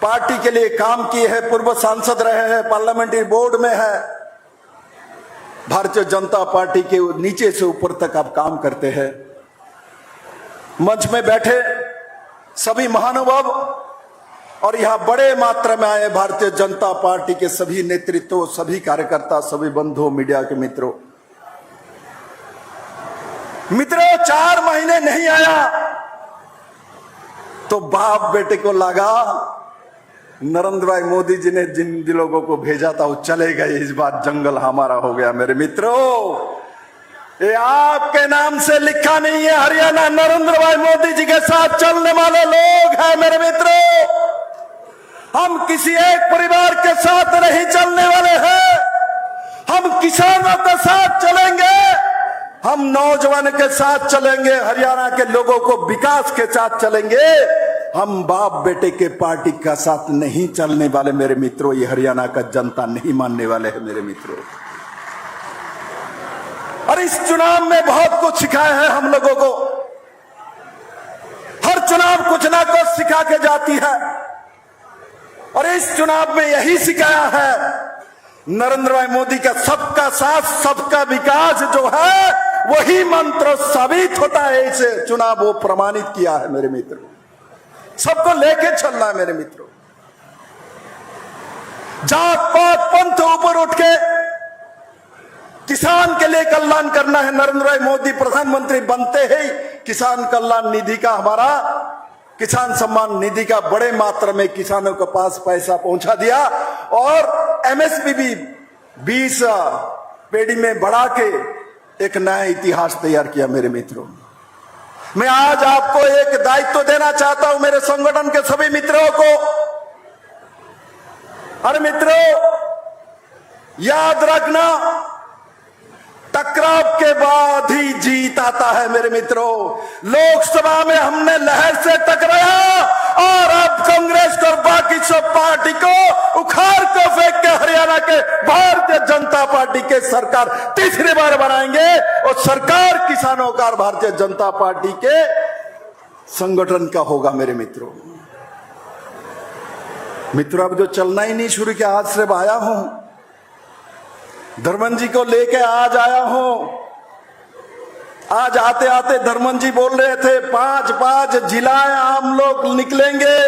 पार्टी के लिए काम किए हैं, पूर्व सांसद रहे हैं, पार्लियामेंट्री बोर्ड में है, भारतीय जनता पार्टी के नीचे से ऊपर तक आप काम करते हैं। मंच में बैठे सभी महानुभाव और यहां बड़े मात्रा में आए भारतीय जनता पार्टी के सभी नेतृत्व, सभी कार्यकर्ता, सभी बंधुओं, मीडिया के मित्रों। 4 महीने नहीं आया तो बाप बेटे को लगा नरेंद्र भाई मोदी जी ने जिन लोगों को भेजा था वो चले गए, इस बार जंगल हमारा हो गया। मेरे मित्रों, ये आपके नाम से लिखा नहीं है। हरियाणा नरेंद्र भाई मोदी जी के साथ चलने वाले लोग हैं मेरे मित्रों। हम किसी एक परिवार के साथ नहीं चलने वाले हैं। हम किसानों के साथ चलेंगे, हम नौजवान के साथ चलेंगे, हरियाणा के लोगों को विकास के साथ चलेंगे। हम बाप बेटे के पार्टी का साथ नहीं चलने वाले मेरे मित्रों। ये हरियाणा का जनता नहीं मानने वाले हैं मेरे मित्रों। और इस चुनाव में बहुत कुछ सिखाया है हम लोगों को। हर चुनाव कुछ ना कुछ सिखा के जाती है, और इस चुनाव में यही सिखाया है नरेंद्र भाई मोदी का सबका साथ सबका विकास जो है वही मंत्र साबित होता है। इसे चुनाव वो प्रमाणित किया है मेरे मित्रों। सबको लेके चलना है मेरे मित्रों। जात पात पंथ ऊपर उठ के किसान के लिए कल्याण करना है। नरेंद्र भाई मोदी प्रधानमंत्री बनते ही किसान कल्याण निधि का, हमारा किसान सम्मान निधि का बड़े मात्रा में किसानों के पास पैसा पहुंचा दिया, और एमएसपी भी 20 पेड़ी में बढ़ा के एक नया इतिहास तैयार किया मेरे मित्रों। मैं आज आपको एक दायित्व देना चाहता हूं मेरे संगठन के सभी मित्रों को। अरे मित्रों, याद रखना, टकराव के बाद ही जीत आता है मेरे मित्रों। लोकसभा में हमने लहर से टकराया, और अब कांग्रेस को बाकी सब पार्टी को उखाड़ को फेंक के हरियाणा के भारतीय जनता पार्टी के सरकार तीसरी बार बनाएंगे, और सरकार किसानों का और भारतीय जनता पार्टी के संगठन का होगा मेरे मित्रों। मित्रों, अब जो चलना ही नहीं शुरू किया, आज से आया हूं, धर्मन जी को लेके आज आया हूं। आज आते आते धर्मन जी बोल रहे थे 5-5 जिलाएं हम लोग निकलेंगे।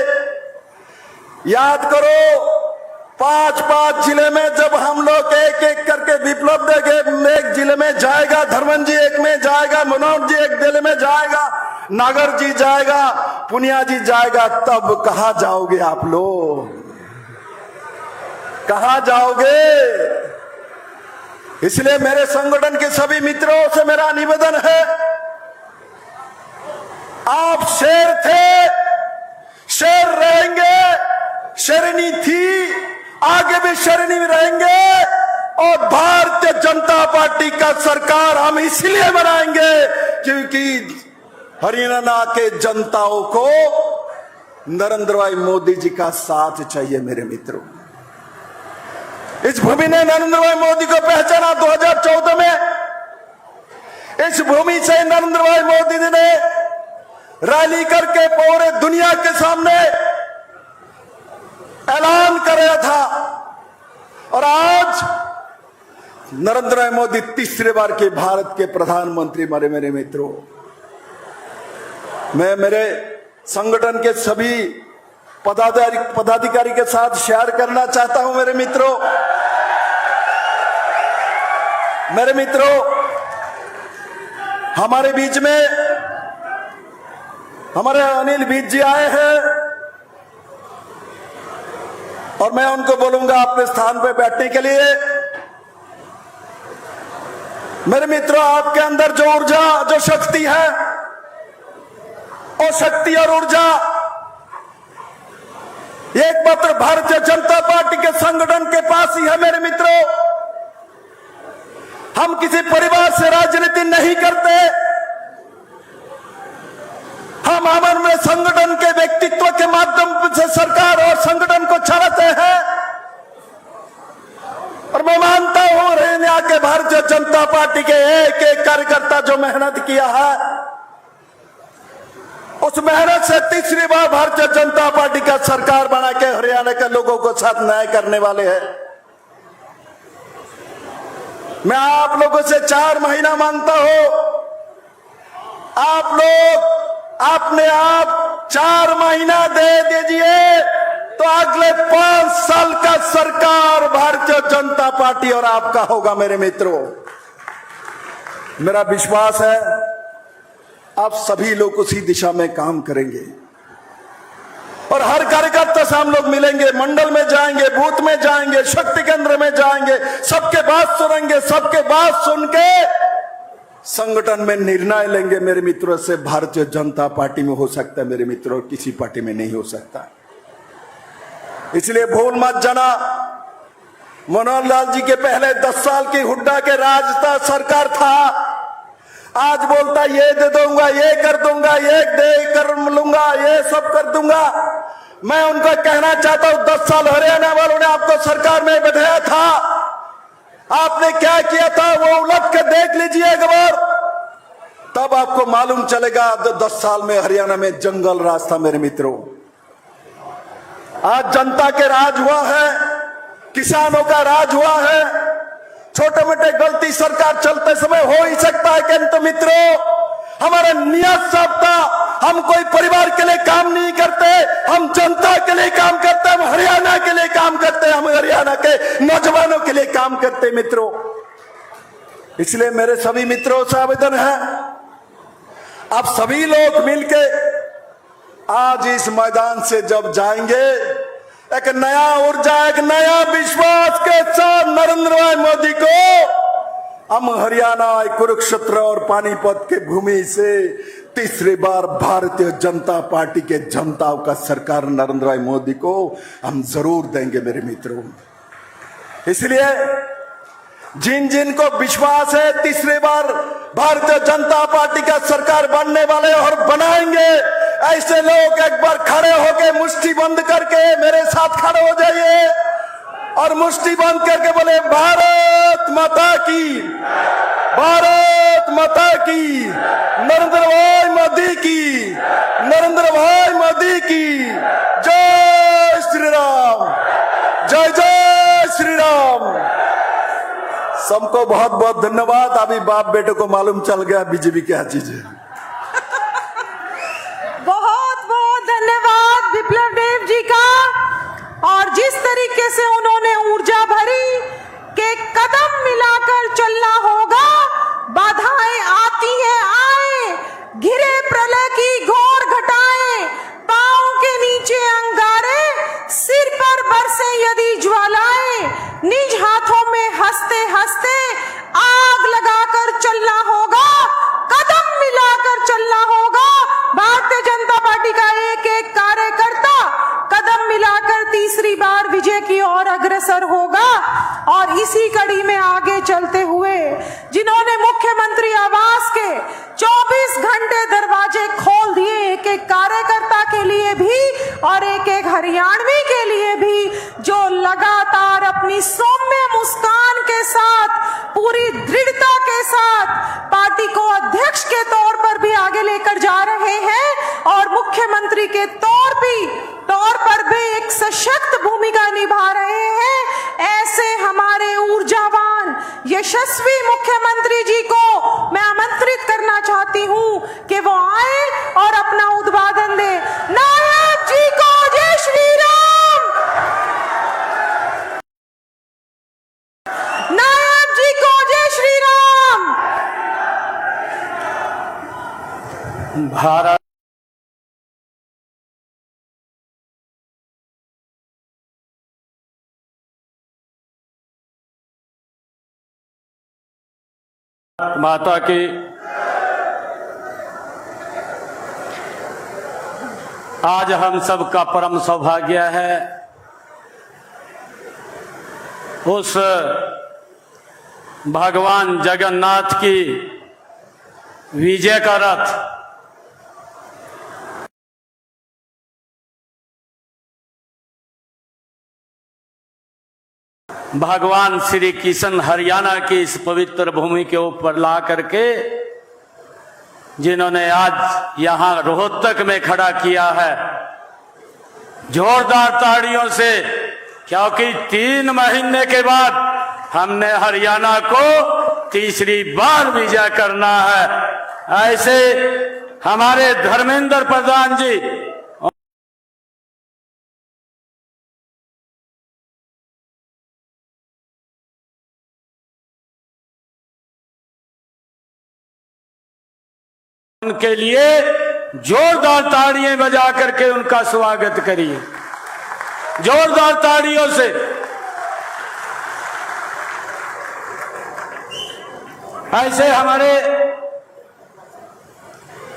याद करो, 5-5 जिले में जब हम लोग एक एक करके विप्लव देंगे, एक जिले में जाएगा धर्मन जी, एक में जाएगा मनोज जी, एक जिले में जाएगा नागर जी, जाएगा पुनिया जी, जाएगा, तब कहां जाओगे आप लोग? कहां जाओगे? इसलिए मेरे संगठन के सभी मित्रों से मेरा निवेदन है, आप शेर थे, शेर रहेंगे, शेरनी थी, आगे भी शेरनी में रहेंगे, और भारतीय जनता पार्टी का सरकार हम इसलिए बनाएंगे क्योंकि हरियाणा के जनताओं को नरेंद्र भाई मोदी जी का साथ चाहिए मेरे मित्रों। इस भूमि ने नरेंद्र भाई मोदी को पहचाना 2014 में। इस भूमि से नरेंद्र भाई मोदी जी ने रैली करके पूरे दुनिया के सामने ऐलान कराया था, और आज नरेंद्र भाई मोदी तीसरी बार के भारत के प्रधानमंत्री बने मेरे मित्रों। मैं मेरे संगठन के सभी पदाधिकारी के साथ शेयर करना चाहता हूं मेरे मित्रों। मेरे मित्रों, हमारे बीच में हमारे अनिल बीज जी आए हैं, और मैं उनको बोलूंगा अपने स्थान पर बैठने के लिए। मेरे मित्रों, आपके अंदर जो ऊर्जा, जो शक्ति है, वो शक्ति और ऊर्जा एकमात्र भारतीय जनता पार्टी के संगठन के पास ही है मेरे मित्रों। हम किसी परिवार से राजनीति नहीं करते, हम हमारे संगठन के व्यक्तित्व के माध्यम से सरकार और संगठन को चलाते हैं। और मैं मानता हूं हरियाणा के भारतीय जनता पार्टी के एक एक कार्यकर्ता जो मेहनत किया है, उस मेहनत से तीसरी बार भारतीय जनता पार्टी का सरकार बना के हरियाणा के लोगों को साथ न्याय करने वाले हैं। मैं आप लोगों से 4 महीना मांगता हूं, आप लोग अपने आप 4 महीना दे दीजिए, तो अगले 5 साल का सरकार भारतीय जनता पार्टी और आपका होगा मेरे मित्रों। मेरा विश्वास है आप सभी लोग उसी दिशा में काम करेंगे, और हर कार्यकर्ता से हम लोग मिलेंगे, मंडल में जाएंगे, बूथ में जाएंगे, शक्ति केंद्र में जाएंगे, सबके बात सुनेंगे, सबके बात सुन के संगठन में निर्णय लेंगे मेरे मित्रों से भारतीय जनता पार्टी में हो सकता है मेरे मित्रों, किसी पार्टी में नहीं हो सकता। इसलिए भूल मत जाना, मनोहर लाल जी के पहले 10 साल की हुड्डा के राज था, सरकार था। आज बोलता ये दे दूंगा, ये कर दूंगा, ये दे कर लूंगा, ये सब कर दूंगा। मैं उनको कहना चाहता हूं 10 साल हरियाणा वालों ने आपको सरकार में बैठाया था, आपने क्या किया था वो उलट के देख लीजिए एक बार, तब आपको मालूम चलेगा। 10 साल में हरियाणा में जंगल राज था मेरे मित्रों। आज जनता के राज हुआ है, किसानों का राज हुआ है। छोटे मोटे गलती सरकार चलते समय हो ही सकता है, किंतु मित्रों हमारा नियत साफ था, हम कोई परिवार के लिए काम नहीं करते, हम जनता के लिए काम करते, हम हरियाणा के लिए काम करते, हम हरियाणा के नौजवानों के लिए काम करते मित्रों। इसलिए मेरे सभी मित्रों से आवेदन है, आप सभी लोग मिलके आज इस मैदान से जब जाएंगे, एक नया ऊर्जा, एक नया विश्वास के साथ नरेंद्र भाई मोदी को हम हरियाणा कुरुक्षेत्र और पानीपत के भूमि से तीसरी बार भारतीय जनता पार्टी के जनताओं का सरकार नरेंद्र भाई मोदी को हम जरूर देंगे मेरे मित्रों। इसलिए जिन जिन को विश्वास है तीसरी बार भारतीय जनता पार्टी का सरकार बनने वाले और बनाएंगे, ऐसे लोग एक बार खड़े होके मुट्ठी बंद करके मेरे साथ खड़े हो जाइए और मुट्ठी बंद करके बोले भारत माता की, भारत माता की, नरेंद्र भाई मोदी की, नरेंद्र भाई मोदी की। जय श्री राम, जय जय श्री राम। सबको बहुत बहुत धन्यवाद। अभी बाप बेटे को मालूम चल गया बीजेपी क्या चीज है। बहुत बहुत धन्यवाद विप्लव देव जी का। और जिस तरीके से उन्होंने ऊर्जा भरी कि कदम मिलाकर चलना होगा, बाधाएं आती हैं आए, घिरे प्रलय की घोर घटाएं, पांव के नीचे अंगारे, सिर पर बरसे यदि ज्वालाएं, निज हाथों में हंसते हंसते आग लगाकर चलना होगा, कदम मिलाकर चलना होगा। भारतीय जनता पार्टी का एक एक कार्यकर्ता कदम मिलाकर तीसरी बार विजय की ओर अग्रसर होगा। और इसी कड़ी में आगे चलते हुए जिन्होंने मुख्यमंत्री आवास के 24 घंटे दरवाजे खोल दिए एक एक कार्यकर्ता के लिए भी और एक एक हरियाणवी के लिए भी, जो लगातार अपनी सौम्य मुस्कान के साथ, पूरी दृढ़ता के साथ पार्टी को अध्यक्ष के तौर पर भी आगे लेकर जा रहे हैं और मुख्यमंत्री के तौर पर भी एक सशक्त भूमिका निभा रहे हैं, ऐसे हमारे ऊर्जावान यशस्वी मुख्यमंत्री जी को मैं आमंत्रित करना चाहती हूं कि वो आए और अपना उद्बोधन दे। नायक जी को जय श्री राम, नायक जी को जय श्री राम। भारत माता की आज हम सबका परम सौभाग्य है उस भगवान जगन्नाथ की विजय का रथ भगवान श्री कृष्ण हरियाणा की इस पवित्र भूमि के ऊपर ला करके जिन्होंने आज यहां रोहतक में खड़ा किया है, जोरदार ताड़ियों से, क्योंकि 3 महीने के बाद हमने हरियाणा को तीसरी बार विजय करना है। ऐसे हमारे धर्मेंद्र प्रधान जी उनके लिए जोरदार ताड़ियां बजा करके उनका स्वागत करिए, जोरदार ताड़ियों से। ऐसे हमारे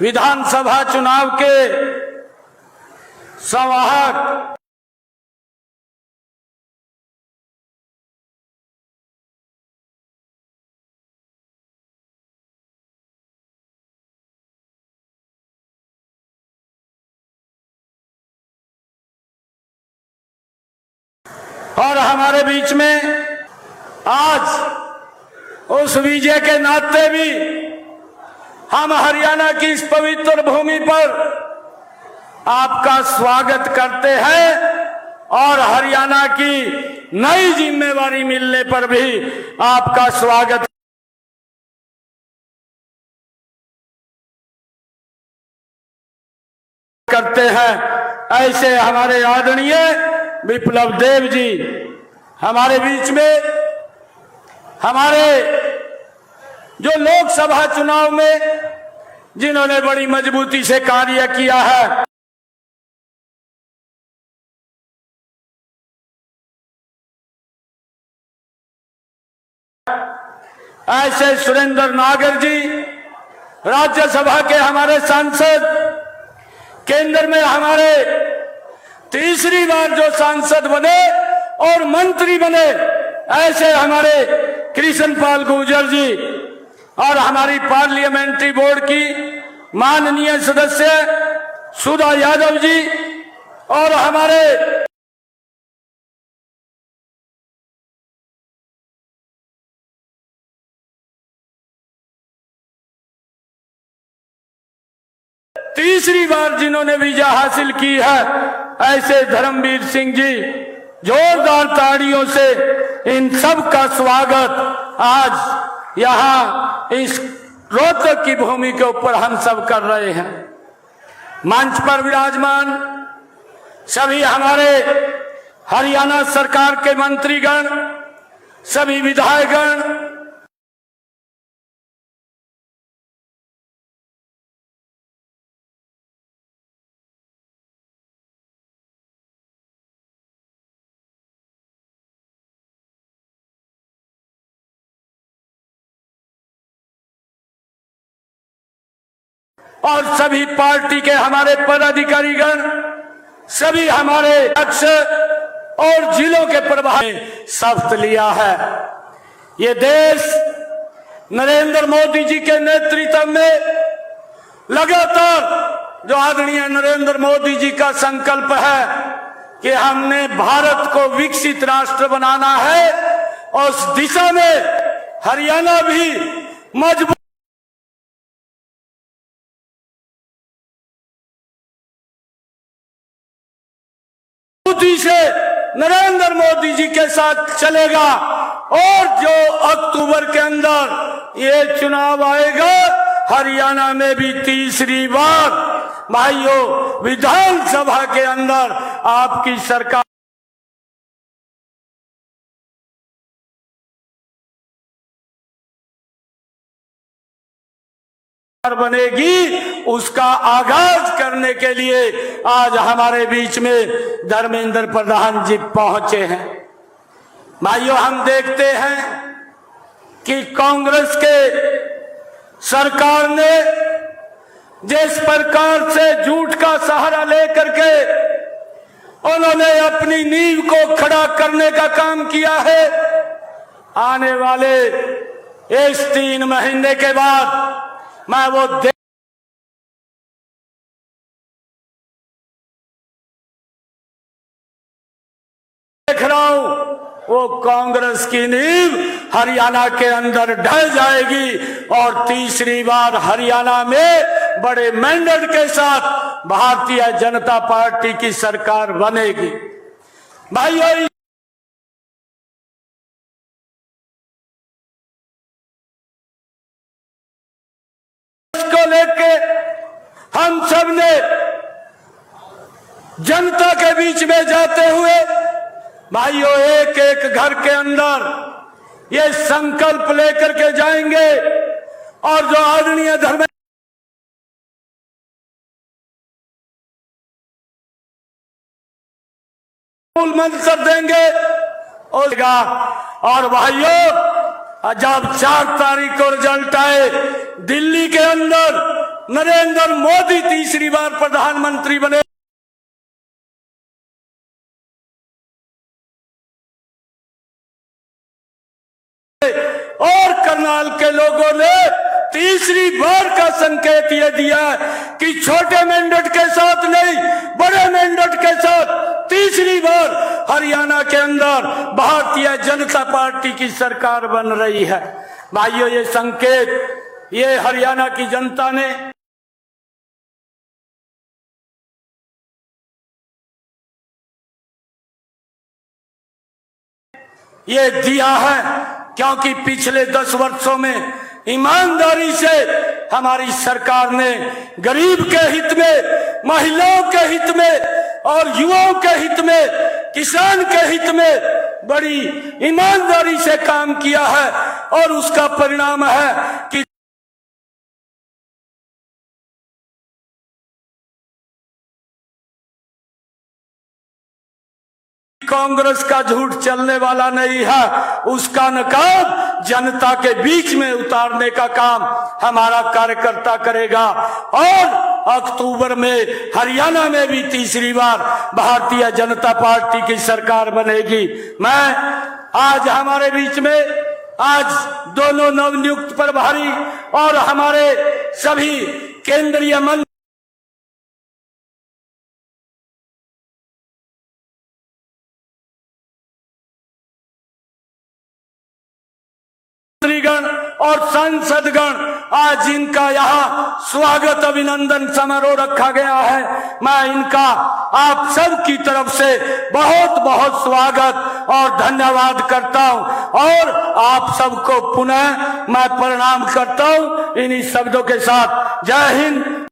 विधानसभा चुनाव के संवाहक और हमारे बीच में आज उस विजय के नाते भी हम हरियाणा की इस पवित्र भूमि पर आपका स्वागत करते हैं और हरियाणा की नई जिम्मेवारी मिलने पर भी आपका स्वागत करते हैं। ऐसे हमारे आदरणीय विप्लव देव जी हमारे बीच में, हमारे जो लोकसभा चुनाव में जिन्होंने बड़ी मजबूती से कार्य किया है, ऐसे सुरेंद्र नागर जी राज्यसभा के हमारे सांसद, केंद्र में हमारे तीसरी बार जो सांसद बने और मंत्री बने, ऐसे हमारे कृष्णपाल गुर्जर जी और हमारी पार्लियामेंट्री बोर्ड की माननीय सदस्य सुधा यादव जी और हमारे तीसरी बार जिन्होंने विजय हासिल की है, ऐसे धर्मवीर सिंह जी, जोरदार ताड़ियों से इन सब का स्वागत आज यहाँ इस रोहतक की भूमि के ऊपर हम सब कर रहे हैं। मंच पर विराजमान सभी हमारे हरियाणा सरकार के मंत्रीगण, सभी विधायकगण, और सभी पार्टी के हमारे पदाधिकारीगण, सभी हमारे अध्यक्ष और जिलों के प्रभारी ने शपथ लिया है। ये देश नरेंद्र मोदी जी के नेतृत्व में लगातार जो आदरणीय नरेंद्र मोदी जी का संकल्प है कि हमने भारत को विकसित राष्ट्र बनाना है, और उस दिशा में हरियाणा भी मजबूत से नरेंद्र मोदी जी के साथ चलेगा। और जो अक्टूबर के अंदर ये चुनाव आएगा, हरियाणा में भी तीसरी बार भाइयों विधानसभा के अंदर आपकी सरकार बनेगी, उसका आगाज करने के लिए आज हमारे बीच में धर्मेंद्र प्रधान जी पहुंचे हैं। भाइयों, हम देखते हैं कि कांग्रेस के सरकार ने जिस प्रकार से झूठ का सहारा लेकर के उन्होंने अपनी नींव को खड़ा करने का काम किया है, आने वाले इस 3 महीने के बाद मैं वो देख रहा हूं, वो कांग्रेस की नींव हरियाणा के अंदर ढल जाएगी और तीसरी बार हरियाणा में बड़े मैंडेट के साथ भारतीय जनता पार्टी की सरकार बनेगी। भाइयों, लेके हम सब ने जनता के बीच में जाते हुए भाइयों एक एक घर के अंदर ये संकल्प लेकर के जाएंगे, और जो आदरणीय धर्म मंत्र देंगे और भाइयों जब 4 तारीख को रिजल्ट आए, दिल्ली के अंदर नरेंद्र मोदी तीसरी बार प्रधानमंत्री बने और करनाल के लोगों ने तीसरी बार का संकेत यह दिया कि छोटे मैंडेट के साथ नहीं, बड़े मैंडेट के साथ तीसरी बार हरियाणा के अंदर भारतीय जनता पार्टी की सरकार बन रही है। भाइयों, ये संकेत ये हरियाणा की जनता ने ये दिया है, क्योंकि पिछले 10 वर्षों में ईमानदारी से हमारी सरकार ने गरीब के हित में, महिलाओं के हित में और युवाओं के हित में, किसान के हित में बड़ी ईमानदारी से काम किया है। और उसका परिणाम है कि कांग्रेस का झूठ चलने वाला नहीं है। उसका नकाब जनता के बीच में उतारने का काम हमारा कार्यकर्ता करेगा। और अक्टूबर में हरियाणा में भी तीसरी बार भारतीय जनता पार्टी की सरकार बनेगी। मैं आज हमारे बीच में आज दोनों नवनियुक्त प्रभारी और हमारे सभी केंद्रीय मंत्री और सांसदगण आज इनका यहाँ स्वागत अभिनंदन समारोह रखा गया है। मैं इनका आप सब की तरफ से बहुत बहुत स्वागत और धन्यवाद करता हूँ और आप सबको पुनः मैं प्रणाम करता हूँ इन्हीं शब्दों के साथ। जय हिंद।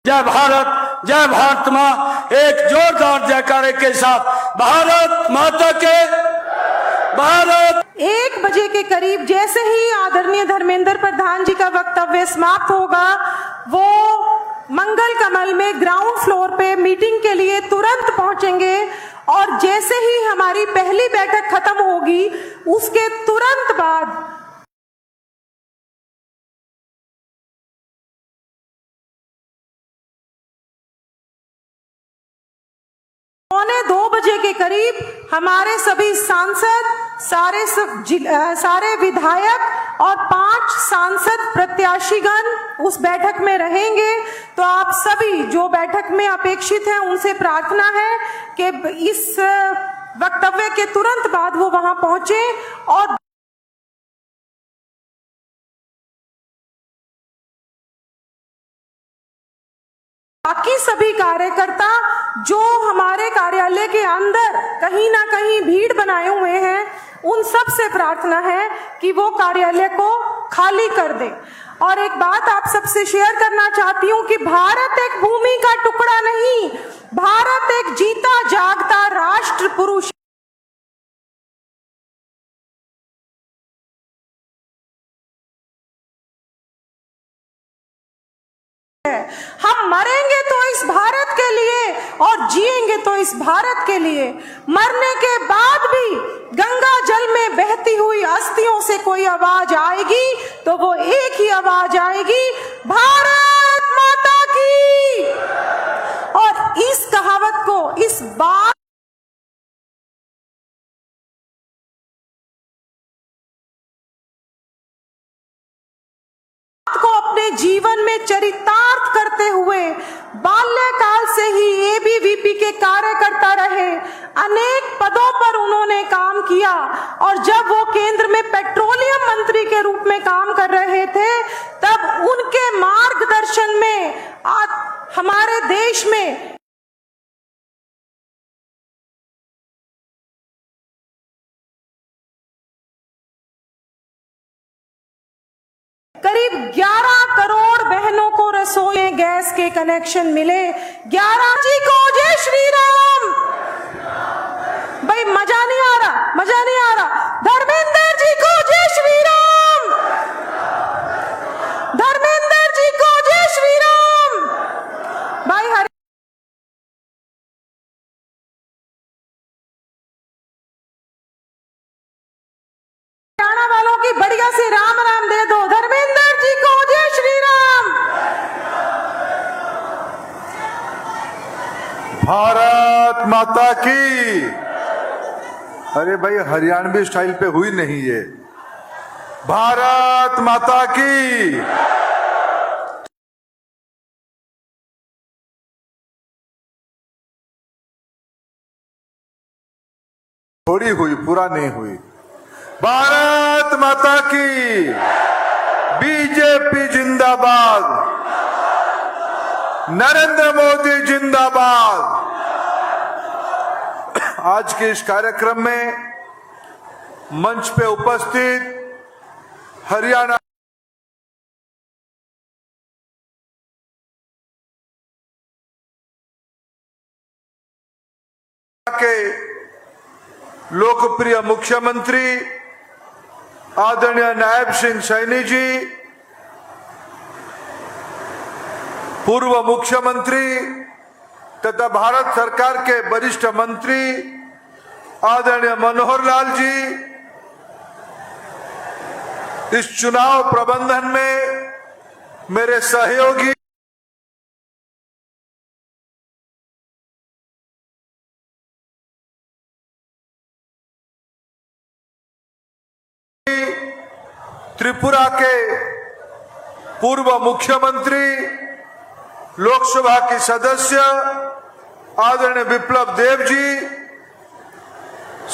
जय भारत, जय भारत माँ। एक जोरदार जयकारे के साथ भारत माता के भारत। 1 बजे के करीब जैसे ही आदरणीय धर्मेंद्र प्रधान जी का वक्तव्य समाप्त होगा, वो मंगल कमल में ग्राउंड फ्लोर पे मीटिंग के लिए तुरंत पहुंचेंगे और जैसे ही हमारी पहली बैठक खत्म होगी उसके तुरंत बाद 2 बजे के करीब हमारे सभी सांसद, सारे विधायक और 5 सांसद प्रत्याशीगण उस बैठक में रहेंगे। तो आप सभी जो बैठक में अपेक्षित हैं उनसे प्रार्थना है कि इस वक्तव्य के तुरंत बाद वो वहां पहुंचे और बाकी सभी कार्यकर्ता जो हमारे कार्यालय के अंदर कहीं ना कहीं भीड़ बनाए हुए हैं, उन सब से प्रार्थना है कि वो कार्यालय को खाली कर दें। और एक बात आप सबसे शेयर करना चाहती हूँ कि भारत एक भूमि का टुकड़ा नहीं, भारत एक जीता जागता राष्ट्र पुरुष है। हम मरेंगे तो इस भारत के लिए और जिएंगे तो इस भारत के लिए। मरने के बाद भी गंगा जल में बहती हुई अस्थियों से कोई आवाज आएगी तो वो एक ही आवाज आएगी, भारत माता की। और इस कहावत को, इस बात को अपने जीवन में चरितार्थ करते हुए बाल्यकाल से ही एबीवीपी के कार्यकर्ता रहे, अनेक पदों पर उन्होंने काम किया और जब वो केंद्र में पेट्रोलियम मंत्री के रूप में काम कर रहे थे तब उनके मार्गदर्शन में आज हमारे देश में करीब 11 करोड़ बहनों को रसोई गैस के कनेक्शन मिले। 11 जी को जय श्री राम। भाई मजा नहीं आ रहा, मजा नहीं आ रहा। धर्मेंद्र जी को जय श्री राम, धर्मेंद्र जी को जय श्री राम। भाई की बढ़िया से राम राम दे दो धर्मेंद्र जी को। जय श्री राम। भारत माता की। अरे भाई हरियाणवी स्टाइल पे हुई नहीं ये। भारत माता की। थोड़ी हुई, पूरा नहीं हुई। भारत माता की। बीजेपी जिंदाबाद, नरेंद्र मोदी जिंदाबाद। आज के इस कार्यक्रम में मंच पे उपस्थित हरियाणा के लोकप्रिय मुख्यमंत्री आदरणीय नायब सिंह सैनी जी, पूर्व मुख्यमंत्री तथा भारत सरकार के वरिष्ठ मंत्री आदरणीय मनोहर लाल जी, इस चुनाव प्रबंधन में मेरे सहयोगी त्रिपुरा के पूर्व मुख्यमंत्री, लोकसभा की सदस्य आदरणीय विप्लव देव जी,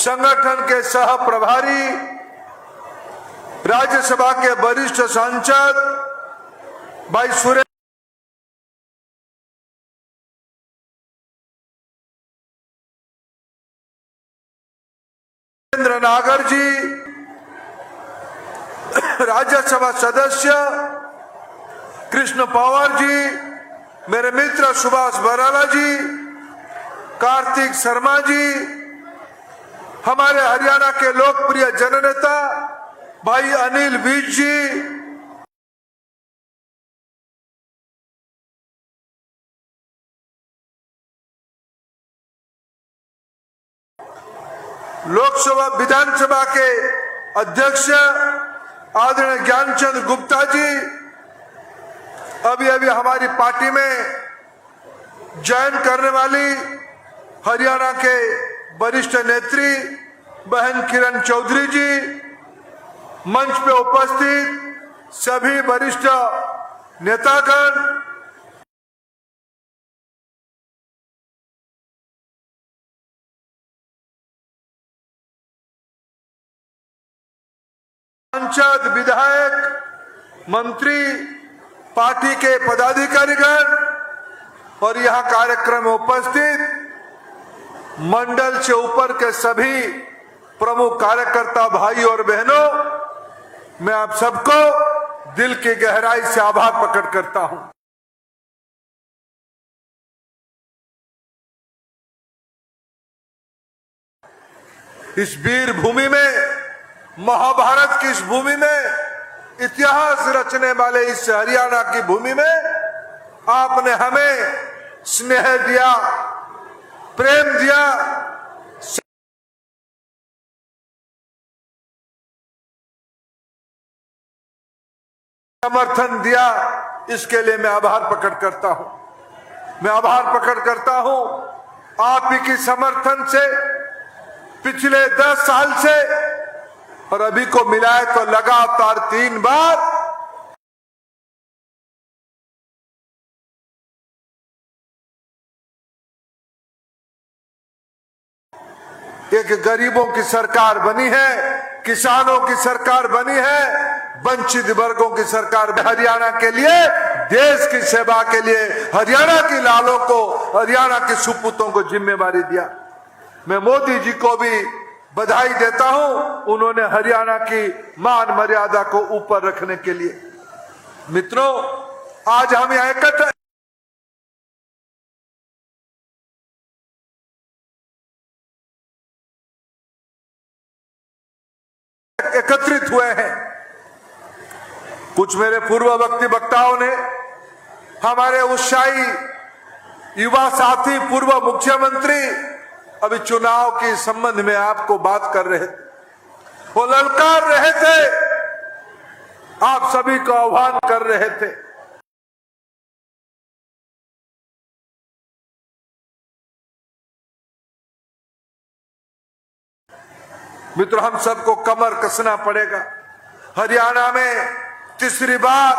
संगठन के सह प्रभारी, राज्यसभा के वरिष्ठ सांसद भाई सुरेंद्र नागर जी, राज्यसभा सदस्य कृष्ण पवार जी, मेरे मित्र सुभाष बराला जी, कार्तिक शर्मा जी, हमारे हरियाणा के लोकप्रिय जननेता भाई अनिल विज जी, लोकसभा विधानसभा के अध्यक्ष आदरणीय ज्ञानचंद गुप्ता जी, अभी अभी हमारी पार्टी में ज्वाइन करने वाली हरियाणा के वरिष्ठ नेत्री बहन किरण चौधरी जी, मंच पे उपस्थित सभी वरिष्ठ नेतागण, सांसद, विधायक, मंत्री, पार्टी के पदाधिकारीगण और यहाँ कार्यक्रम में उपस्थित मंडल से ऊपर के सभी प्रमुख कार्यकर्ता भाई और बहनों, मैं आप सबको दिल की गहराई से आभार प्रकट करता हूं। इस वीर भूमि में, महाभारत की इस भूमि में, इतिहास रचने वाले इस हरियाणा की भूमि में आपने हमें स्नेह दिया, प्रेम दिया, समर्थन दिया। इसके लिए मैं आभार प्रकट करता हूं। मैं आभार प्रकट करता हूं आप ही की समर्थन से पिछले 10 साल से, और अभी को मिलाए तो लगातार 3 बार एक गरीबों की सरकार बनी है, किसानों की सरकार बनी है, वंचित वर्गों की सरकार। हरियाणा के लिए, देश की सेवा के लिए हरियाणा की लालों को, हरियाणा के सुपूतों को जिम्मेवारी दिया। मैं मोदी जी को भी बधाई देता हूं, उन्होंने हरियाणा की मान मर्यादा को ऊपर रखने के लिए। मित्रों, आज हम यहाँ एकत्रित हुए हैं। कुछ मेरे पूर्ववर्ती वक्ताओं ने, हमारे उत्साही युवा साथी पूर्व मुख्यमंत्री अभी चुनाव के संबंध में आपको बात कर रहे थे, वो ललकार रहे थे आप सभी को आह्वान कर रहे थे। मित्रों, हम सबको कमर कसना पड़ेगा। हरियाणा में तीसरी बार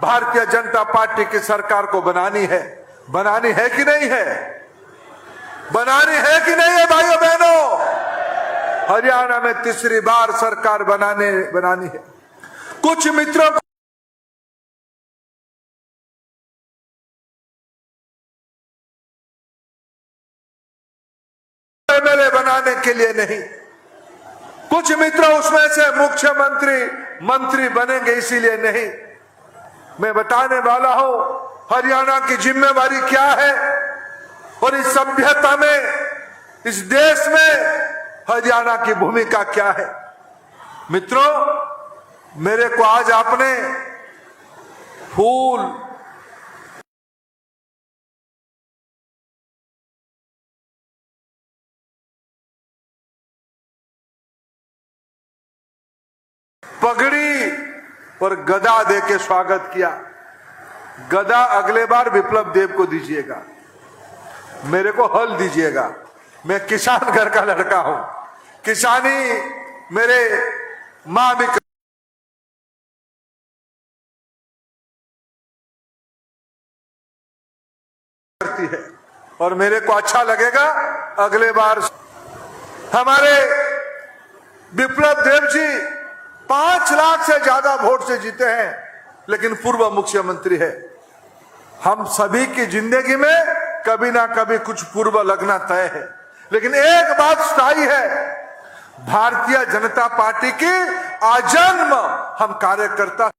भारतीय जनता पार्टी की सरकार को बनानी है कि नहीं है? बनानी है कि नहीं है भाइयों बहनों? हरियाणा में तीसरी बार सरकार बनानी है। कुछ मित्रों को एमएलए बनाने के लिए नहीं, कुछ मित्र उसमें से मुख्यमंत्री मंत्री बनेंगे इसीलिए नहीं। मैं बताने वाला हूं हरियाणा की जिम्मेवारी क्या है और इस सभ्यता में, इस देश में हरियाणा की भूमिका क्या है। मित्रों, मेरे को आज आपने फूल पगड़ी और गदा देके स्वागत किया। गदा अगले बार विप्लव देव को दीजिएगा, मेरे को हल दीजिएगा। मैं किसान घर का लड़का हूं, किसानी मेरे मां भी करती है और मेरे को अच्छा लगेगा अगले बार। हमारे विप्लव देव जी 5 लाख से ज्यादा वोट से जीते हैं, लेकिन पूर्व मुख्यमंत्री है। हम सभी की जिंदगी में कभी ना कभी कुछ पूर्व लगना तय है, लेकिन एक बात स्थायी है, भारतीय जनता पार्टी की आजन्म हम कार्यकर्ता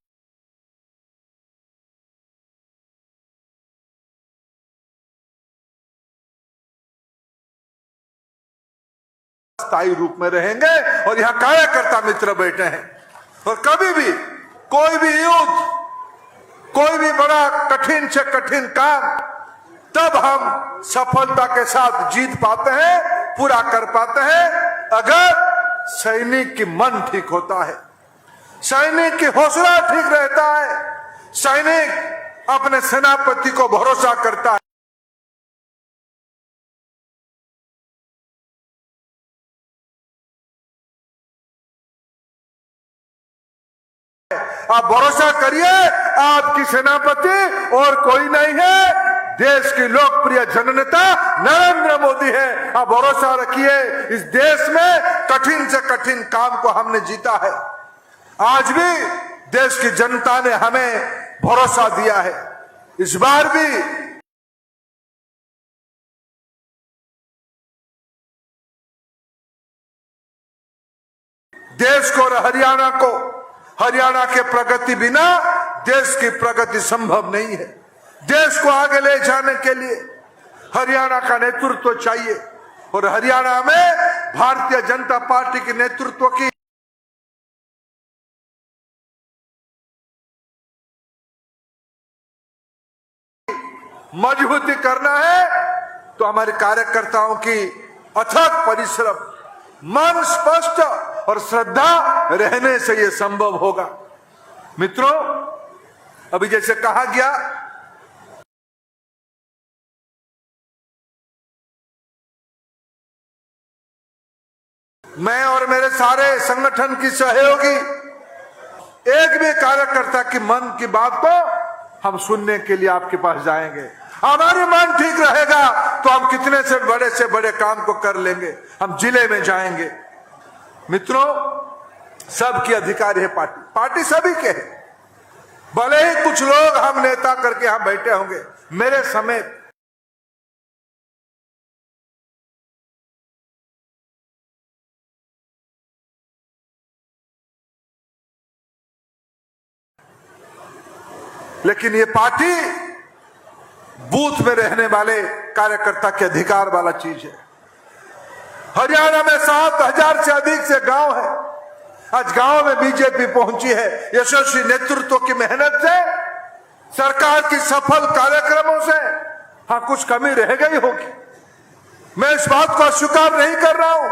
स्थायी रूप में रहेंगे और यहां कार्यकर्ता मित्र बैठे हैं। और कभी भी कोई भी युद्ध, कोई भी बड़ा कठिन से कठिन काम, तब हम सफलता के साथ जीत पाते हैं, पूरा कर पाते हैं, अगर सैनिक की मन ठीक होता है, सैनिक की हौसला ठीक रहता है, सैनिक अपने सेनापति को भरोसा करता है। आप भरोसा करिए, आपकी सेनापति और कोई नहीं है, देश की लोकप्रिय जननेता नरेंद्र मोदी है। आप भरोसा रखिए, इस देश में कठिन से कठिन काम को हमने जीता है। आज भी देश की जनता ने हमें भरोसा दिया है। इस बार भी देश को और हरियाणा के प्रगति बिना देश की प्रगति संभव नहीं है। देश को आगे ले जाने के लिए हरियाणा का नेतृत्व चाहिए और हरियाणा में भारतीय जनता पार्टी के नेतृत्व की मजबूती करना है तो हमारे कार्यकर्ताओं की अथक परिश्रम, मन स्पष्ट और श्रद्धा रहने से यह संभव होगा। मित्रों, अभी जैसे कहा गया, मैं और मेरे सारे संगठन की सहयोगी एक भी कार्यकर्ता की मन की बात को हम सुनने के लिए आपके पास जाएंगे। हमारी मन ठीक रहेगा तो हम कितने से बड़े काम को कर लेंगे। हम जिले में जाएंगे। मित्रों, सबकी अधिकारी है पार्टी सभी के है। भले ही कुछ लोग हम नेता करके यहां बैठे होंगे, मेरे समेत लेकिन ये पार्टी बूथ में रहने वाले कार्यकर्ता के अधिकार वाला चीज है। हरियाणा में 7,000 से अधिक से गांव है। आज गांव में बीजेपी पहुंची है यशस्वी नेतृत्व की मेहनत से, सरकार की सफल कार्यक्रमों से। हाँ, कुछ कमी रह गई होगी, मैं इस बात को अस्वीकार नहीं कर रहा हूं,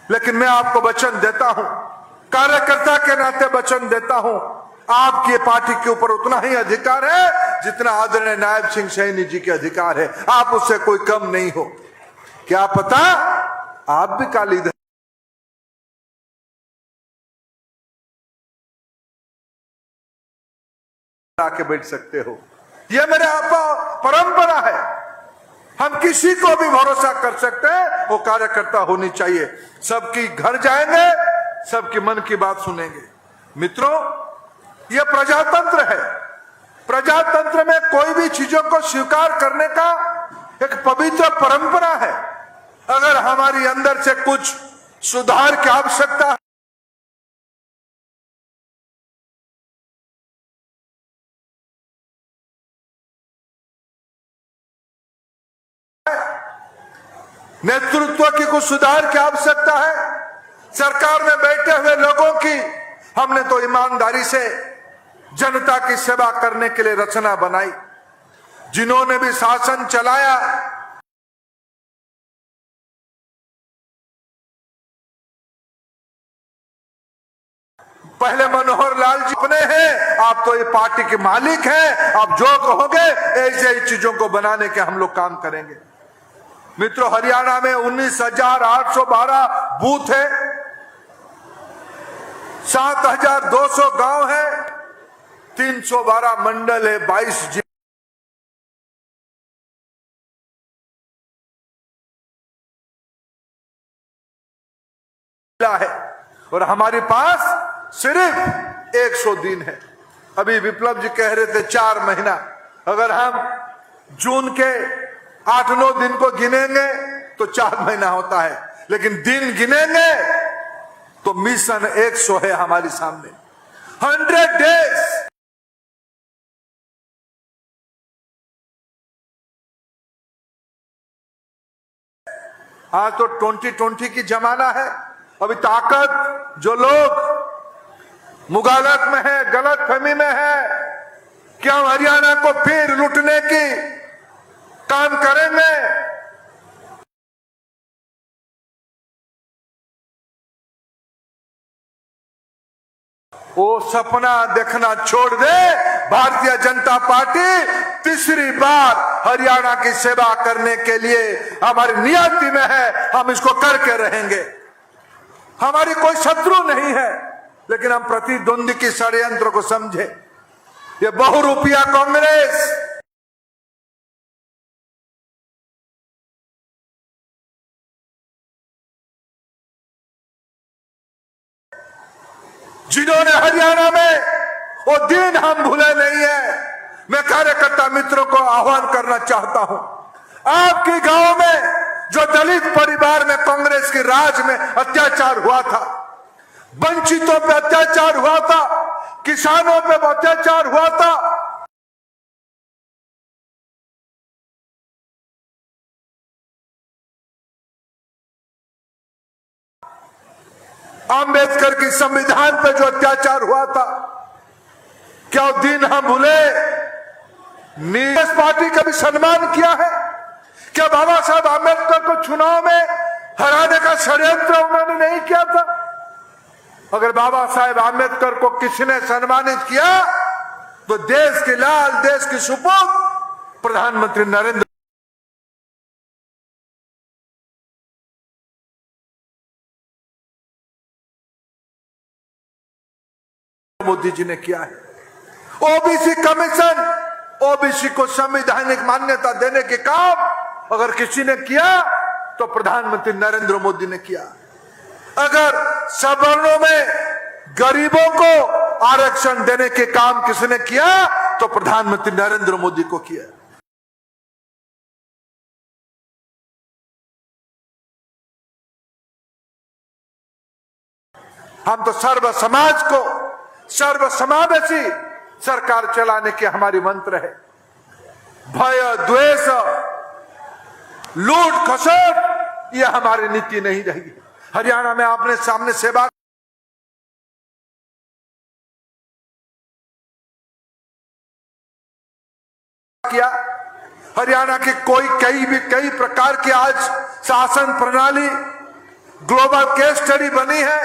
लेकिन मैं आपको वचन देता हूं, कार्यकर्ता के नाते वचन देता हूं, आपकी पार्टी के ऊपर उतना ही अधिकार है जितना आदरणीय नायब सिंह सैनी जी के अधिकार है। आप उससे कोई कम नहीं हो। क्या पता आप भी काली धर आके बैठ सकते हो। यह मेरे आपका परंपरा है। हम किसी को भी भरोसा कर सकते हैं, वो कार्यकर्ता होनी चाहिए। सबकी घर जाएंगे, सबकी मन की बात सुनेंगे। मित्रों, यह प्रजातंत्र है। प्रजातंत्र में कोई भी चीजों को स्वीकार करने का एक पवित्र परंपरा है। अगर हमारी अंदर से कुछ सुधार की आवश्यकता है, नेतृत्व की कुछ सुधार की आवश्यकता है, सरकार में बैठे हुए लोगों की, हमने तो ईमानदारी से जनता की सेवा करने के लिए रचना बनाई। जिन्होंने भी शासन चलाया, पहले मनोहर लाल जी अपने हैं, आप तो ये पार्टी के मालिक हैं। आप जो कहोगे ऐसे ही चीजों को बनाने के हम लोग काम करेंगे। मित्रों, हरियाणा में 19,812 बूथ है, 7,200 गांव है, 312 मंडल है, 22 जिला है, और हमारे पास सिर्फ 100 दिन है। अभी विप्लव जी कह रहे थे 4 महीना। अगर हम जून के 8-9 दिन को गिनेंगे तो 4 महीना होता है, लेकिन दिन गिनेंगे तो मिशन 100 है हमारे सामने। 100 डेज। आज तो 2020 की जमाना है। अभी ताकत जो लोग मुगालत में है, गलत फहमी में है कि हम हरियाणा को फिर लूटने की काम करेंगे, वो सपना देखना छोड़ दे। भारतीय जनता पार्टी तीसरी बार हरियाणा की सेवा करने के लिए हमारी नियति में है। हम इसको करके रहेंगे। हमारी कोई शत्रु नहीं है, लेकिन हम प्रतिद्वंदी की षड्यंत्र को समझे। ये बहुरूपिया कांग्रेस, जिन्होंने हरियाणा में वो दिन हम भूले नहीं है। मैं कार्यकर्ता मित्रों को आह्वान करना चाहता हूं, आपके गांव में जो दलित परिवार में कांग्रेस के राज में अत्याचार हुआ था, वंचितों पे अत्याचार हुआ था, किसानों पे अत्याचार हुआ था, अंबेडकर की संविधान पे जो अत्याचार हुआ था, क्या वो दिन हम भूले? कांग्रेस पार्टी का भी सम्मान किया है। क्या बाबा साहब आंबेडकर को चुनाव में हराने का षड्यंत्र उन्होंने नहीं किया था? अगर बाबा साहेब आंबेडकर को किसी ने सम्मानित किया तो देश के लाल, देश की सुपुत्र प्रधानमंत्री नरेंद्र मोदी जी ने किया है। ओबीसी कमीशन, ओबीसी को संवैधानिक मान्यता देने के काम अगर किसी ने किया तो प्रधानमंत्री नरेंद्र मोदी ने किया। अगर सवर्णों में गरीबों को आरक्षण देने के काम किसी ने किया तो प्रधानमंत्री नरेंद्र मोदी को किया। हम तो सर्व समाज को, सर्व समावेशी सरकार चलाने के हमारी मंत्र है। भय, द्वेष, लूट खसोट यह हमारी नीति नहीं रहेगी। हरियाणा में आपने सामने सेवा किया। हरियाणा के कई प्रकार की आज शासन प्रणाली ग्लोबल केस स्टडी बनी है।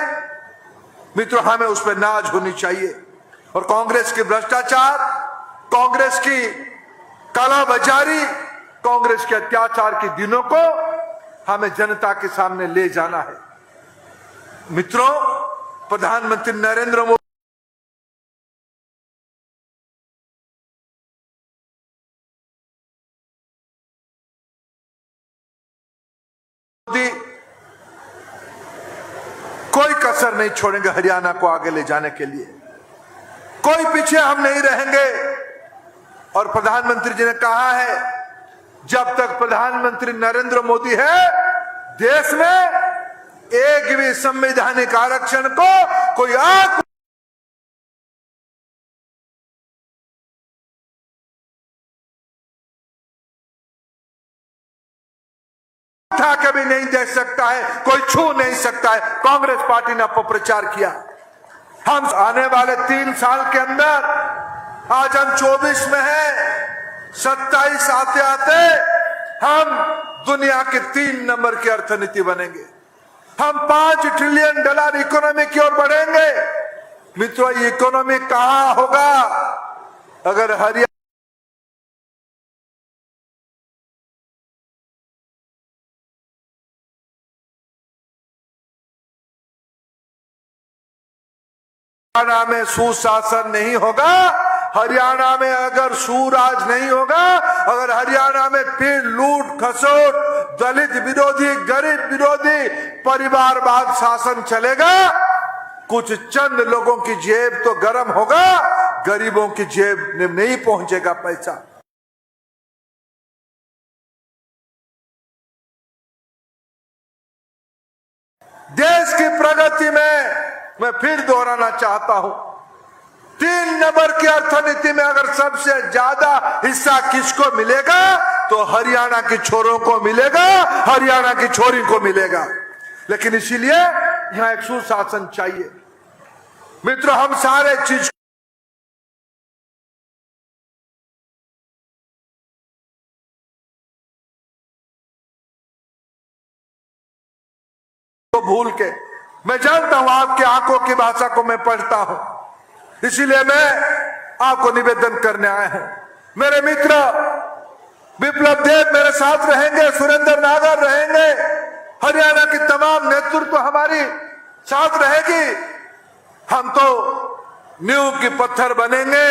मित्रों, हमें उस पर नाज होनी चाहिए। और कांग्रेस की भ्रष्टाचार, कांग्रेस की कालाबाजारी, कांग्रेस के अत्याचार के दिनों को हमें जनता के सामने ले जाना है। मित्रों, प्रधानमंत्री नरेंद्र मोदी कोई कसर नहीं छोड़ेंगे हरियाणा को आगे ले जाने के लिए। कोई पीछे हम नहीं रहेंगे। और प्रधानमंत्री जी ने कहा है, जब तक प्रधानमंत्री नरेंद्र मोदी है, देश में एक भी संवैधानिक आरक्षण को कोई आंख उठा के भी नहीं देख सकता है, कोई छू नहीं सकता है। कांग्रेस पार्टी ने अपप्रचार किया। हम आने वाले 3 साल के अंदर, आज हम 24 में हैं, 27 आते आते हम दुनिया के 3 नंबर की अर्थनीति बनेंगे। हम $5 ट्रिलियन इकोनॉमी की ओर बढ़ेंगे। मित्रों, ये इकोनॉमी कहां होगा अगर हरियाणा में सुशासन नहीं होगा, हरियाणा में अगर सुराज नहीं होगा, अगर हरियाणा में फिर लूट खसोट, दलित विरोधी, गरीब विरोधी, परिवारवाद शासन चलेगा, कुछ चंद लोगों की जेब तो गर्म होगा, गरीबों की जेब में नहीं पहुंचेगा पैसा। देश की प्रगति में मैं फिर दोहराना चाहता हूं, 3 नंबर की अर्थनीति में अगर सबसे ज्यादा हिस्सा किसको मिलेगा तो हरियाणा के छोरों को मिलेगा, हरियाणा की छोरी को मिलेगा। लेकिन इसीलिए यहां एक सुशासन चाहिए। मित्रों, हम सारे चीज को भूल के, मैं जानता हूं आपके आंखों की भाषा को मैं पढ़ता हूं, इसीलिए मैं आपको निवेदन करने आया हूं। मेरे मित्र विप्लव देव मेरे साथ रहेंगे, सुरेंद्र नागर रहेंगे, हरियाणा की तमाम नेतृत्व हमारी साथ रहेगी। हम तो नींव की पत्थर बनेंगे,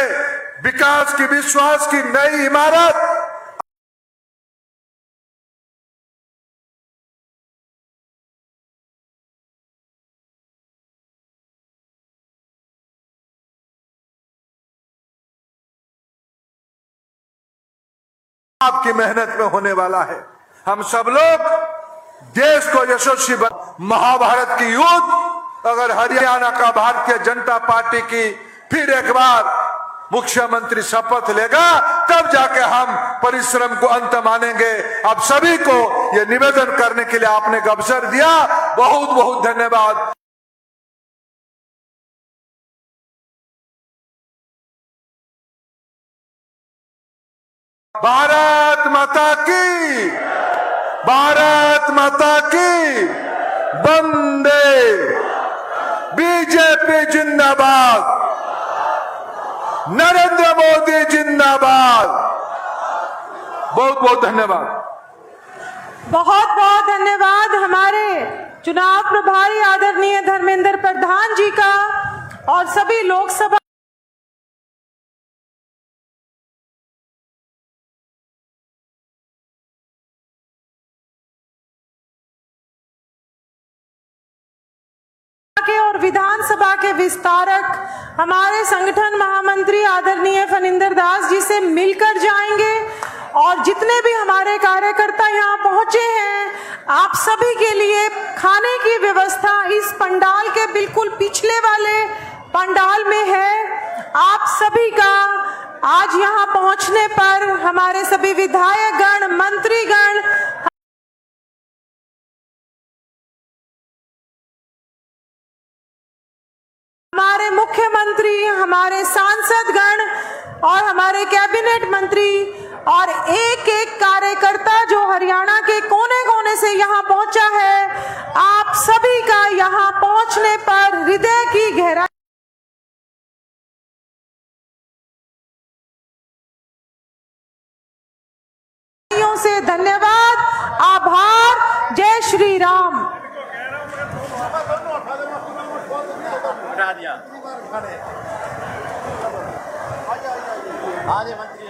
विकास की, विश्वास की नई इमारत। आपकी मेहनत में होने वाला है। हम सब लोग देश को यशस्वी महाभारत की युद्ध अगर हरियाणा का भारतीय जनता पार्टी की फिर एक बार मुख्यमंत्री शपथ लेगा, तब जाके हम परिश्रम को अंत मानेंगे। आप सभी को यह निवेदन करने के लिए आपने एक अवसर दिया, बहुत बहुत धन्यवाद। भारत माता की, भारत माता की, वंदे, बीजेपी जिंदाबाद, नरेंद्र मोदी जिंदाबाद। बहुत बहुत धन्यवाद। बहुत बहुत धन्यवाद हमारे चुनाव प्रभारी आदरणीय धर्मेंद्र प्रधान जी का और सभी लोकसभा और विधानसभा के विस्तारक हमारे संगठन महामंत्री आदरणीय फनिंदर दास जी से मिलकर जाएंगे। और जितने भी हमारे कार्यकर्ता यहाँ पहुंचे हैं, आप सभी के लिए खाने की व्यवस्था इस पंडाल के बिल्कुल पिछले वाले पंडाल में है। आप सभी का आज यहाँ पहुंचने पर हमारे सभी विधायकगण, मंत्रीगण, हमारे मुख्यमंत्री, हमारे सांसदगण और हमारे कैबिनेट मंत्री और एक एक कार्यकर्ता जो हरियाणा के कोने कोने से यहाँ पहुंचा है, आप सभी का यहाँ पहुंचने पर हृदय की गहराई से धन्यवाद, आभार। जय श्री राम। आज मंत्री